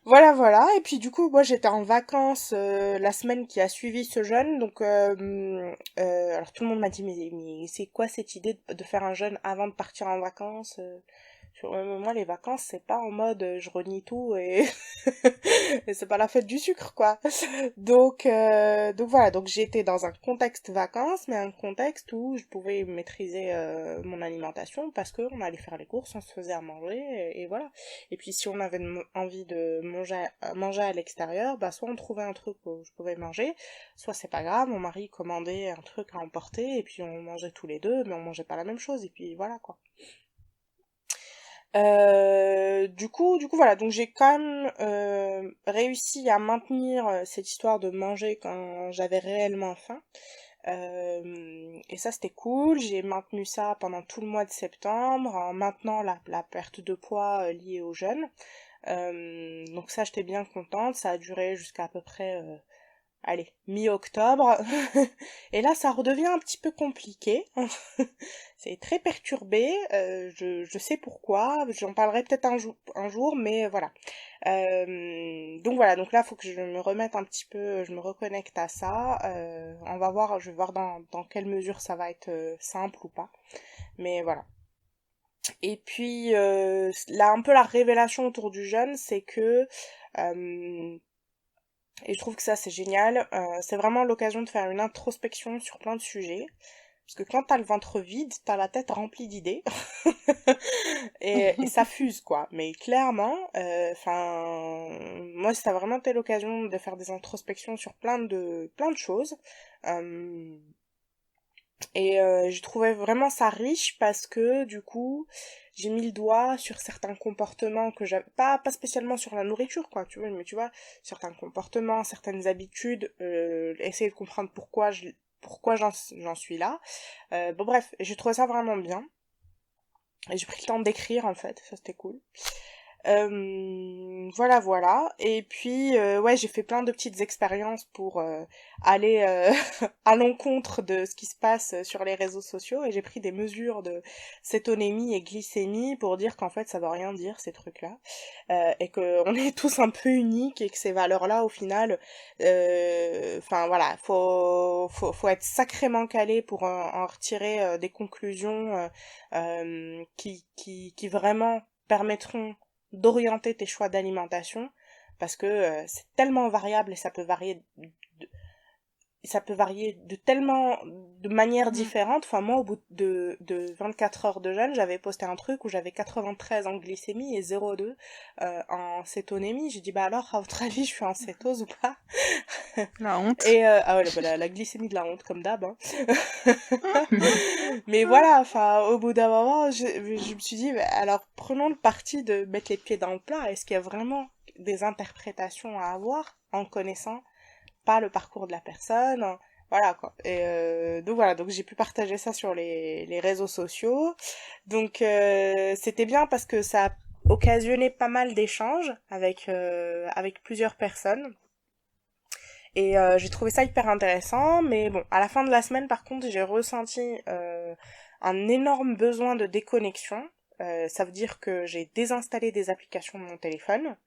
Voilà, voilà. Et puis du coup, moi j'étais en vacances la semaine qui a suivi ce jeûne. Donc, alors tout le monde m'a dit, mais c'est quoi cette idée de faire un jeûne avant de partir en vacances moi, les vacances, c'est pas en mode je renie tout et, et c'est pas la fête du sucre, quoi. Donc voilà, donc j'étais dans un contexte vacances, mais un contexte où je pouvais maîtriser mon alimentation parce qu'on allait faire les courses, on se faisait à manger et voilà. Et puis si on avait envie de manger à l'extérieur, bah soit on trouvait un truc où je pouvais manger, soit c'est pas grave, mon mari commandait un truc à emporter et puis on mangeait tous les deux, mais on mangeait pas la même chose et puis voilà quoi. Du coup, voilà, donc j'ai quand même réussi à maintenir cette histoire de manger quand j'avais réellement faim. Et ça, c'était cool. J'ai maintenu ça pendant tout le mois de septembre, en maintenant la perte de poids liée au jeûne. Donc ça, j'étais bien contente. Ça a duré jusqu'à à peu près allez, mi-octobre. Et là, ça redevient un petit peu compliqué. C'est très perturbé. Je sais pourquoi. J'en parlerai peut-être un jour, mais voilà. Donc voilà, donc là, il faut que je me remette un petit peu, je me reconnecte à ça. On va voir, je vais voir dans quelle mesure ça va être simple ou pas. Mais voilà. Et puis, là, un peu la révélation autour du jeûne, c'est que et je trouve que ça c'est génial. C'est vraiment l'occasion de faire une introspection sur plein de sujets. Parce que quand t'as le ventre vide, t'as la tête remplie d'idées. et ça fuse quoi. Mais clairement, enfin, moi ça a vraiment été l'occasion de faire des introspections sur plein de choses. Euh, et j'ai trouvé vraiment ça riche parce que du coup, j'ai mis le doigt sur certains comportements que j'avais pas spécialement sur la nourriture quoi, tu vois, mais tu vois, certains comportements, certaines habitudes, essayer de comprendre pourquoi j'en suis là. Bon bref, j'ai trouvé ça vraiment bien. Et j'ai pris le temps d'écrire en fait, ça c'était cool. Voilà, voilà. Et puis, ouais, j'ai fait plein de petites expériences pour aller à l'encontre de ce qui se passe sur les réseaux sociaux. Et j'ai pris des mesures de cétonémie et glycémie pour dire qu'en fait, ça veut rien dire, ces trucs-là. Et qu'on est tous un peu uniques et que ces valeurs-là, au final, enfin, voilà, faut être sacrément calé pour en retirer des conclusions qui vraiment permettront d'orienter tes choix d'alimentation parce que c'est tellement variable et ça peut varier de tellement de manières différentes. Enfin moi au bout de 24 heures de jeûne, j'avais posté un truc où j'avais 93 en glycémie et 0,2 en cétonémie. J'ai dit bah alors à votre avis je suis en cétose ou pas? La honte. Et ah ouais la glycémie de la honte comme d'hab hein. Mais voilà, enfin au bout d'un moment je me suis dit bah, alors prenons le parti de mettre les pieds dans le plat. Est-ce qu'il y a vraiment des interprétations à avoir en connaissant pas le parcours de la personne, voilà quoi. Et donc voilà, donc j'ai pu partager ça sur les réseaux sociaux. Donc c'était bien parce que ça a occasionné pas mal d'échanges avec plusieurs personnes. Et j'ai trouvé ça hyper intéressant, mais bon, à la fin de la semaine, par contre, j'ai ressenti un énorme besoin de déconnexion. Ça veut dire que j'ai désinstallé des applications de mon téléphone.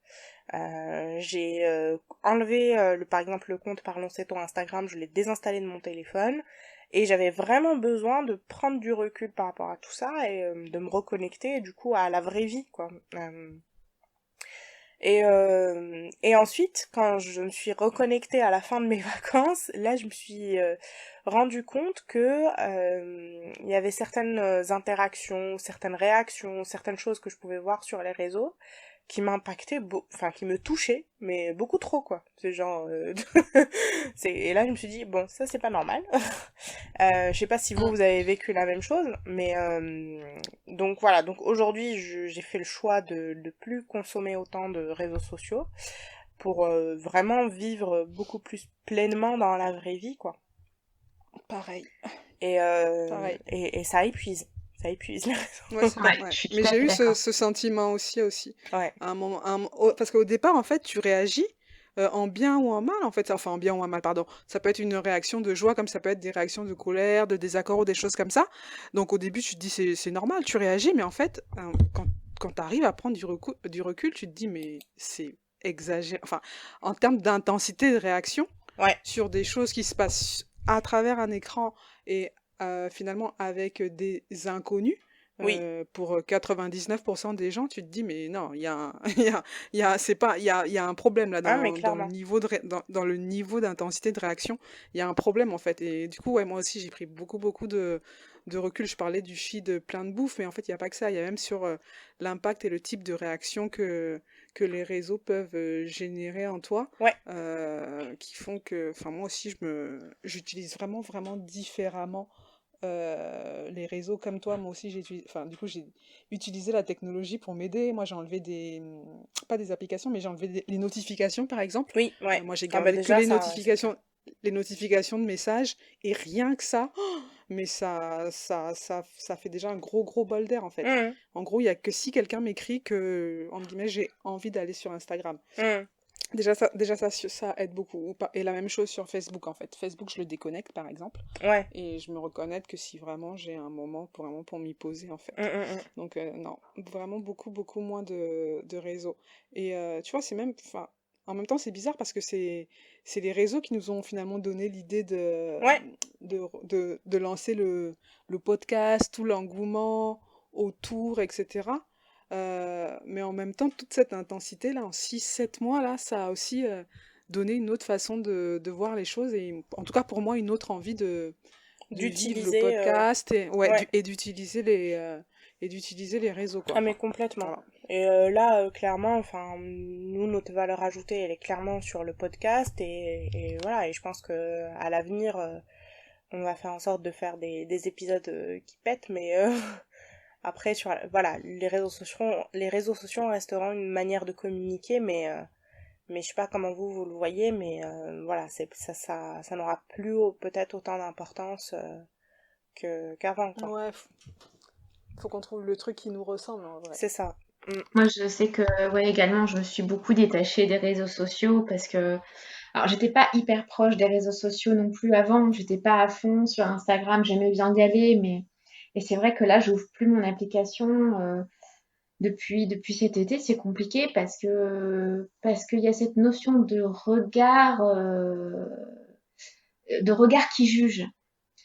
J'ai enlevé, par exemple, le compte Parlons C'est Instagram, je l'ai désinstallé de mon téléphone. Et j'avais vraiment besoin de prendre du recul par rapport à tout ça et de me reconnecter, du coup, à la vraie vie, quoi. Et ensuite, quand je me suis reconnectée à la fin de mes vacances, là, je me suis rendu compte que il y avait certaines interactions, certaines réactions, certaines choses que je pouvais voir sur les réseaux qui m'impactaient, enfin qui me touchaient, mais beaucoup trop quoi. C'est genre, et là je me suis dit bon ça c'est pas normal. Je sais pas si vous avez vécu la même chose, mais donc voilà, donc aujourd'hui j'ai fait le choix de plus consommer autant de réseaux sociaux pour vraiment vivre beaucoup plus pleinement dans la vraie vie quoi. Pareil. Et, Pareil. et ça épuise. Ça épuise les réseaux. Ouais, Ouais, ouais. je suis tout Mais à j'ai fait eu d'accord. ce sentiment aussi. Ouais. À un moment, parce qu'au départ, en fait, tu réagis en bien ou en mal, en fait. Enfin, en bien ou en mal, pardon. Ça peut être une réaction de joie, comme ça peut être des réactions de colère, de désaccord ou des choses comme ça. Donc au début, tu te dis, c'est normal, tu réagis, mais en fait, quand tu arrives à prendre du recul, tu te dis, mais c'est exagéré. Enfin, en termes d'intensité de réaction, Ouais, sur des choses qui se passent à travers un écran et finalement avec des inconnus, oui. pour 99% des gens, tu te dis, mais non, il y a, c'est pas, il y a un problème là Ah, mais dans le clairement. niveau dans le niveau d'intensité de réaction. Il y a un problème en fait. Et du coup, ouais, moi aussi, j'ai pris beaucoup de recul. Je parlais du feed plein de bouffe, mais en fait, il n'y a pas que ça. Il y a même sur l'impact et le type de réaction que les réseaux peuvent générer en toi, Ouais. qui font que, enfin moi aussi j'utilise vraiment différemment les réseaux comme toi. Moi aussi enfin du coup j'ai utilisé la technologie pour m'aider. Moi j'ai enlevé pas des applications, mais j'ai enlevé les notifications par exemple. Oui, ouais. Moi j'ai Ah bah gardé que déjà ça, ouais, c'est clair. les notifications de messages, et rien que ça, mais ça fait déjà un gros bol d'air en fait. Mhm, En gros, il y a que si quelqu'un m'écrit que, entre guillemets, j'ai envie d'aller sur Instagram. mhm. Ça aide beaucoup. Et la même chose sur Facebook, en fait. Facebook, je le déconnecte, par exemple, Ouais. et je me reconnecte que si vraiment j'ai un moment pour m'y poser, en fait. Mhm, Donc, non, vraiment beaucoup moins de réseaux. Et tu vois, c'est même, enfin, en même temps, c'est bizarre parce que c'est les réseaux qui nous ont finalement donné l'idée ouais. de lancer le podcast, tout l'engouement autour, etc. Mais en même temps, toute cette intensité-là, en 6 7 mois, là, ça a aussi donné une autre façon de voir les choses, et en tout cas pour moi, une autre envie de vivre le D'utiliser. podcast et, ouais, Ouais. et d'utiliser les réseaux, Ah quoi. mais complètement. Voilà. Et là, clairement, enfin, nous, notre valeur ajoutée, elle est clairement sur le podcast et voilà. Et je pense que à l'avenir, on va faire en sorte de faire des épisodes qui pètent, mais après, voilà, les réseaux sociaux resteront une manière de communiquer, mais je sais pas comment vous le voyez, mais voilà, ça n'aura plus peut-être autant d'importance qu'avant, quoi. Ouais, faut qu'on trouve le truc qui nous ressemble, en vrai. C'est ça. Mm. Moi, je sais que, ouais, également, je me suis beaucoup détachée des réseaux sociaux parce que, alors, j'étais pas hyper proche des réseaux sociaux non plus avant. J'étais pas à fond sur Instagram. J'aimais bien y aller, mais, et c'est vrai que là, j'ouvre plus mon application, depuis cet été. C'est compliqué parce qu'il y a cette notion de regard qui juge.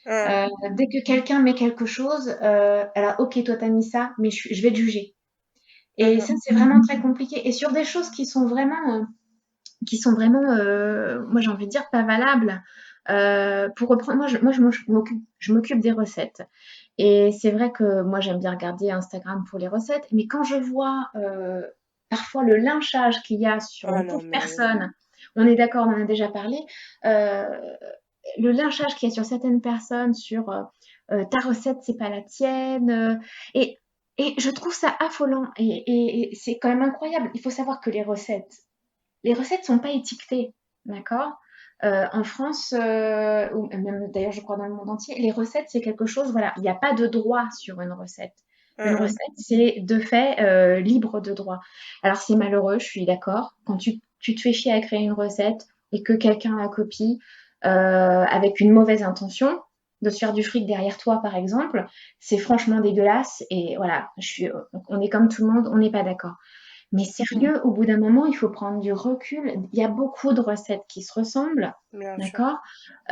Mm. Dès que quelqu'un met quelque chose, alors, ok, toi, t'as mis ça, mais je vais te juger. Et Mhm. ça, c'est vraiment très compliqué. Et sur des choses moi j'ai envie de dire, pas valables. Pour reprendre, je m'occupe des recettes. Et c'est vrai que moi j'aime bien regarder Instagram pour les recettes, mais quand je vois parfois le lynchage qu'il y a sur Ah une non, pauvre mais... personne, on est d'accord, on en a déjà parlé, euh, le lynchage qu'il y a sur certaines personnes sur ta recette, c'est pas la tienne. Et, et je trouve ça affolant. Et c'est quand même incroyable. Il faut savoir que les recettes sont pas étiquetées, d'accord? En France, ou même d'ailleurs, je crois dans le monde entier, les recettes, c'est quelque chose, voilà, il n'y a pas de droit sur une recette. Une Mm, recette, c'est de fait libre de droit. Alors, c'est malheureux, je suis d'accord. Quand tu te fais chier à créer une recette et que quelqu'un la copie avec une mauvaise intention, de se faire du fric derrière toi, par exemple, c'est franchement dégueulasse. Et voilà, on est comme tout le monde, on n'est pas d'accord. Mais sérieux, au bout d'un moment, il faut prendre du recul. Il y a beaucoup de recettes qui se ressemblent, bien sûr. d'accord?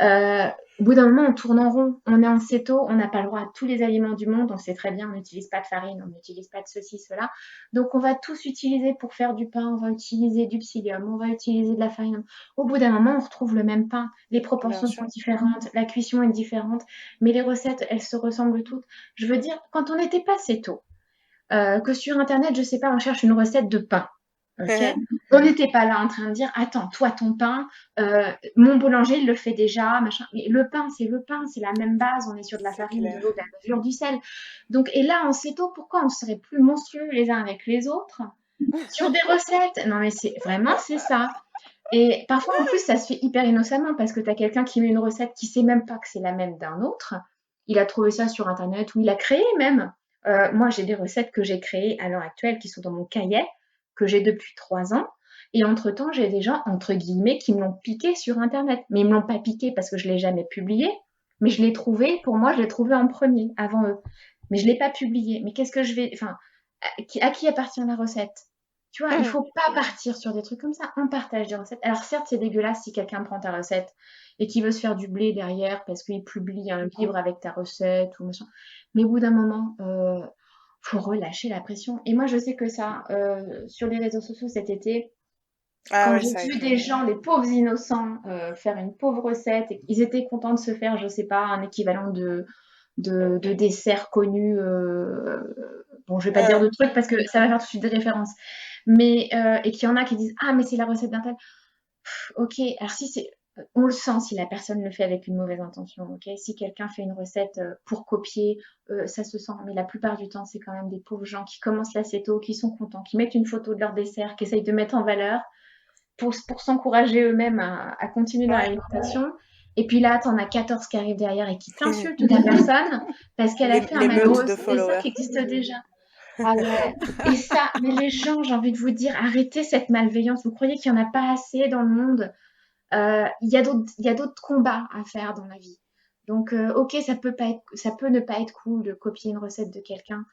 Euh, Au bout d'un moment, on tourne en rond. On est en céto, on n'a pas le droit à tous les aliments du monde. On sait très bien, on n'utilise pas de farine, on n'utilise pas de ceci, cela. Donc, on va tous utiliser pour faire du pain. On va utiliser du psyllium, on va utiliser de la farine. Au bout d'un moment, on retrouve le même pain. Les Bien proportions sont sûr. différentes, la cuisson est différente, mais les recettes, elles se ressemblent toutes. Je veux dire, quand on n'était pas céto, que sur Internet, je sais pas, on cherche une recette de pain. Ok. On n'était pas là en train de dire, attends, toi, ton pain, mon boulanger, il le fait déjà, machin. Mais le pain, c'est la même base. On est sur de la C'est farine, de clair. l'eau, de la levure, du sel. Donc, et là, en céto, pourquoi on serait plus monstrueux les uns avec les autres sur des recettes? Non, mais c'est ça. Et parfois, en plus, ça se fait hyper innocemment parce que tu as quelqu'un qui met une recette qui sait même pas que c'est la même d'un autre. Il a trouvé ça sur Internet ou il a créé même. Moi, j'ai des recettes que j'ai créées à l'heure actuelle qui sont dans mon cahier, que j'ai depuis 3 ans. Et entre-temps, j'ai des gens, entre guillemets, qui me l'ont piqué sur Internet. Mais ils me l'ont pas piqué parce que je l'ai jamais publié, mais je l'ai trouvé, pour moi, je l'ai trouvé en premier, avant eux. Mais je l'ai pas publié. Mais qu'est-ce que je vais... Enfin, à qui appartient la recette? Tu vois, il faut pas partir sur des trucs comme ça. On partage des recettes. Alors certes, c'est dégueulasse si quelqu'un prend ta recette et qui veut se faire du blé derrière parce qu'il publie un livre avec ta recette ou machin. Mais au bout d'un moment, faut relâcher la pression. Et moi, je sais que ça, sur les réseaux sociaux cet été, Ah quand ouais, j'ai ça a vu été... des gens, des pauvres innocents, faire une pauvre recette, et ils étaient contents de se faire, je sais pas, un équivalent de dessert connu. Bon, je vais pas dire de trucs parce que ça va faire tout de suite des références. Mais, et qu'il y en a qui disent, ah, mais c'est la recette d'un tel. Ok, alors si c'est, on le sent si la personne le fait avec une mauvaise intention, ok. Si quelqu'un fait une recette pour copier, ça se sent. Mais la plupart du temps, c'est quand même des pauvres gens qui commencent l'assiette tôt, qui sont contents, qui mettent une photo de leur dessert, qui essayent de mettre en valeur pour s'encourager eux-mêmes à continuer dans Ouais. l'alimentation. Et puis là, t'en as 14 qui arrivent derrière et qui t'insultent la personne parce qu'elle a fait un L'émeute de malheureux dessert followers. qui existe déjà. Ah ouais. Et ça, mais les gens, j'ai envie de vous dire, arrêtez cette malveillance. Vous croyez qu'il n'y en a pas assez dans le monde? Il y a d'autres combats à faire dans la vie. Donc, ok, ça peut ne pas être cool de copier une recette de quelqu'un,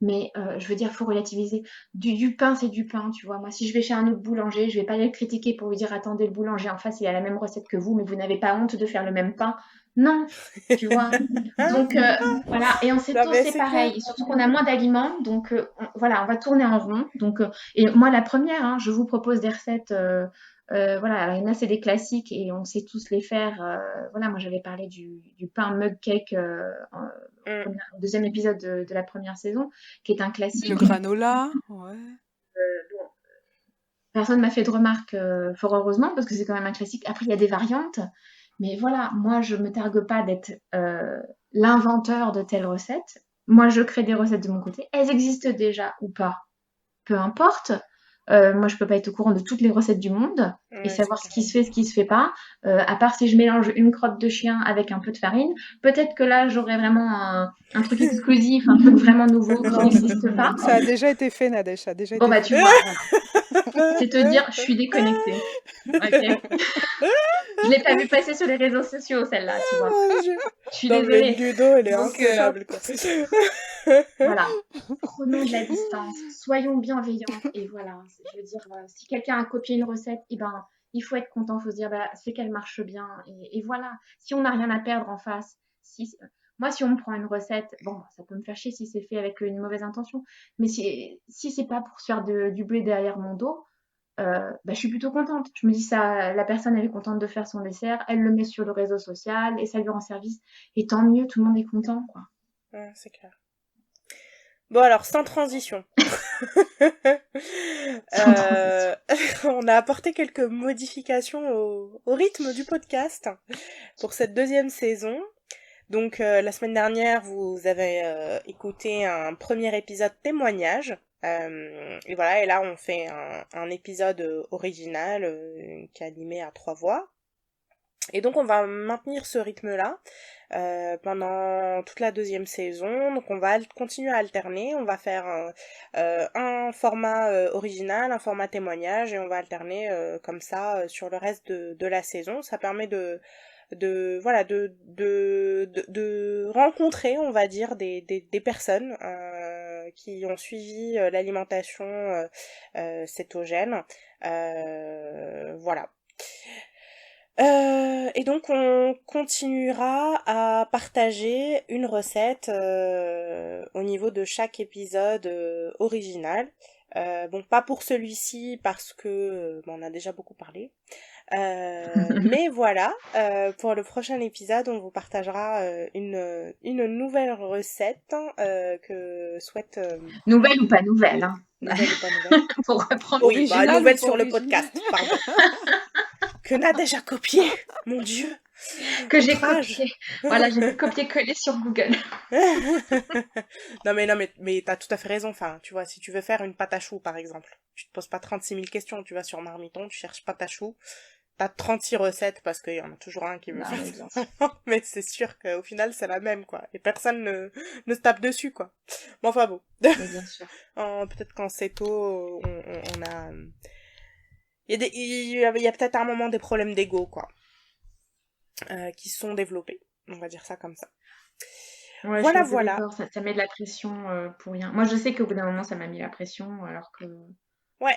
mais je veux dire, faut relativiser. Du pain, c'est du pain, tu vois. Moi, si je vais chez un autre boulanger, je vais pas le critiquer pour lui dire, attendez, le boulanger en face, il a la même recette que vous, mais vous n'avez pas honte de faire le même pain. Non, tu vois. Donc, voilà. Et en Non céto, mais c'est c'est clair. pareil. Surtout qu'on a moins d'aliments. Donc, voilà, on va tourner en rond. Donc, et moi, la première, hein, je vous propose des recettes. Voilà, alors il y en a, c'est des classiques et on sait tous les faire. Voilà, moi, j'avais parlé du pain mug cake Mm. au deuxième épisode de la première saison, qui est un Le classique. granola, ouais. Bon, personne m'a fait de remarques, fort heureusement, parce que c'est quand même un classique. Après, il y a des variantes. Mais voilà, moi, je me targue pas d'être l'inventeur de telle recette. Moi, je crée des recettes de mon côté. Elles existent déjà ou pas, peu importe. Moi, je peux pas être au courant de toutes les recettes du monde et Ouais, c'est savoir ce clair. qui se fait, ce qui se fait pas. À part si je mélange une crotte de chien avec un peu de farine, peut-être que là, j'aurais vraiment un truc exclusif, un truc vraiment nouveau qui Non, n'existe pas. ça a déjà été fait, Nadège, ça a déjà Bon, été bah, fait. tu vois, voilà. C'est te dire, je suis déconnectée. Ok. Je l'ai pas vu passer sur les réseaux sociaux, celle-là, tu vois. Mon Dieu. Je suis Non mais désolée. Ludo, elle est Donc, incroyable quoi. voilà. Prenons de la distance, soyons bienveillants et voilà. Je veux dire, si quelqu'un a copié une recette, eh ben, il faut être content, il faut se dire, bah, c'est qu'elle marche bien et voilà. Si on n'a rien à perdre en face, moi, si on me prend une recette, bon, ça peut me faire chier si c'est fait avec une mauvaise intention, mais si c'est pas pour se faire du blé derrière mon dos, bah, je suis plutôt contente. Je me dis ça, la personne elle est contente de faire son dessert, elle le met sur le réseau social et ça lui rend service. Et tant mieux, tout le monde est content, quoi. Ouais, c'est clair. Bon alors, sans transition. Sans transition. On a apporté quelques modifications au rythme du podcast pour cette deuxième saison. Donc la semaine dernière, vous avez écouté un premier épisode témoignage. Et voilà, et là on fait un épisode original qui est animé à 3 voix. Et donc on va maintenir ce rythme-là pendant toute la deuxième saison. Donc on va continuer à alterner. On va faire un format original, un format témoignage, et on va alterner comme ça sur le reste de la saison. Ça permet voilà de rencontrer, on va dire, des personnes qui ont suivi l'alimentation cétogène. Voilà. Et donc on continuera à partager une recette au niveau de chaque épisode original. Bon, pas pour celui-ci parce que on a déjà beaucoup parlé. Mais voilà, pour le prochain épisode, on vous partagera une nouvelle recette que souhaite... Nouvelle ou pas nouvelle, hein. Nouvelle ou pas nouvelle? Pour reprendre. Oui, bah Original ou nouvelle pas sur le original? podcast, pardon. Que n'a déjà copié, mon Dieu. Que j'ai Outrage. copié. Voilà, j'ai copié-collé sur Google. Non mais t'as tout à fait raison, enfin, tu vois, si tu veux faire une pâte à choux, par exemple, tu te poses pas 36 000 questions, tu vas sur Marmiton, tu cherches pâte à choux, t'as 36 recettes, parce qu'il y en a toujours un qui veut Non, faire mais bien ça. sûr. Mais c'est sûr qu'au final, c'est la même, quoi, et personne ne se tape dessus, quoi. Mais enfin bon. Mais bien sûr. Peut-être qu'en céto, on a... il y a peut-être à un moment des problèmes d'ego, quoi, qui se sont développés. On va dire ça comme ça. Ouais, je suis Voilà, assez voilà. d'accord, ça met de la pression pour rien. Moi, je sais qu'au bout d'un moment, ça m'a mis la pression, alors que. Ouais.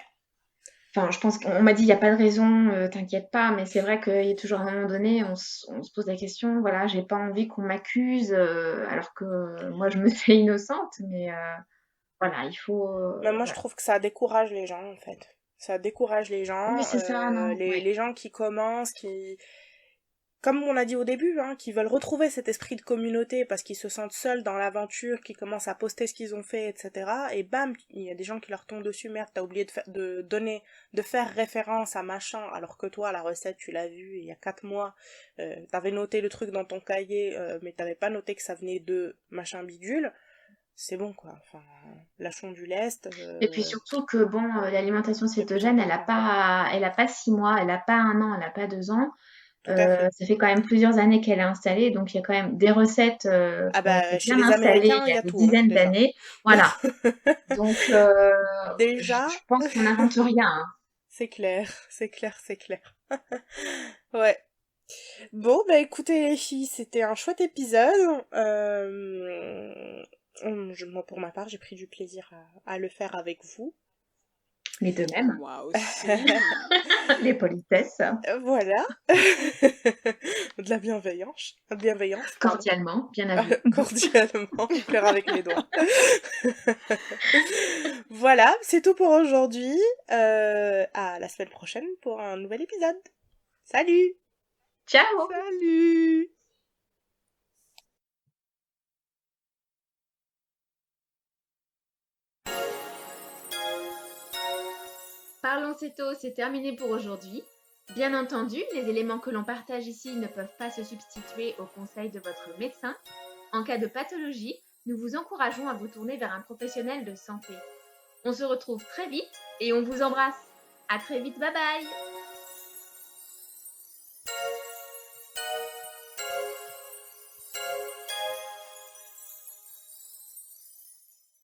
Enfin, je pense qu'on m'a dit, il n'y a pas de raison, t'inquiète pas, mais c'est vrai qu'il y a toujours un moment donné, on se pose la question, voilà, j'ai pas envie qu'on m'accuse, alors que moi, je me fais innocente, mais voilà, il faut. Mais moi, je Voilà. trouve que ça décourage les gens, en fait. Ça décourage les Oui, gens, c'est ça, non, ouais. les gens qui commencent, comme on a dit au début, hein, qui veulent retrouver cet esprit de communauté parce qu'ils se sentent seuls dans l'aventure, qui commencent à poster ce qu'ils ont fait, etc. Et bam, il y a des gens qui leur tombent dessus, merde, t'as oublié de faire référence à machin, alors que toi, la recette, tu l'as vue il y a 4 mois, t'avais noté le truc dans ton cahier, mais t'avais pas noté que ça venait de machin bidule. C'est bon, quoi. Enfin, lâchons du lest, Et puis surtout que, bon, l'alimentation c'est plus cétogène, important. elle a pas 6 mois, elle a pas un an, elle a pas 2 ans. Tout à fait. Ça fait quand même plusieurs années qu'elle est installée, donc il y a quand même des recettes Ah qui ont été bah, chez bien les installées Américains, il il y y a a des tout, hein, dizaines déjà. d'années. Voilà. Donc, je Déjà, pense qu'on n'invente rien, hein. c'est clair, c'est clair, c'est clair. Ouais. Bon, bah écoutez les filles, c'était un chouette épisode. Moi, pour ma part, j'ai pris du plaisir à le faire avec vous. Mais de même, Moi aussi. les politesses, Voilà. De la bienveillance, pardon. cordialement, bien à vous. Cordialement, je pleure avec mes doigts. Voilà, c'est tout pour aujourd'hui. À la semaine prochaine pour un nouvel épisode. Salut! Ciao! Salut! Parlons Céto, c'est terminé pour aujourd'hui. Bien entendu, les éléments que l'on partage ici ne peuvent pas se substituer aux conseils de votre médecin. En cas de pathologie, nous vous encourageons à vous tourner vers un professionnel de santé. On se retrouve très vite et on vous embrasse. À très vite, bye bye!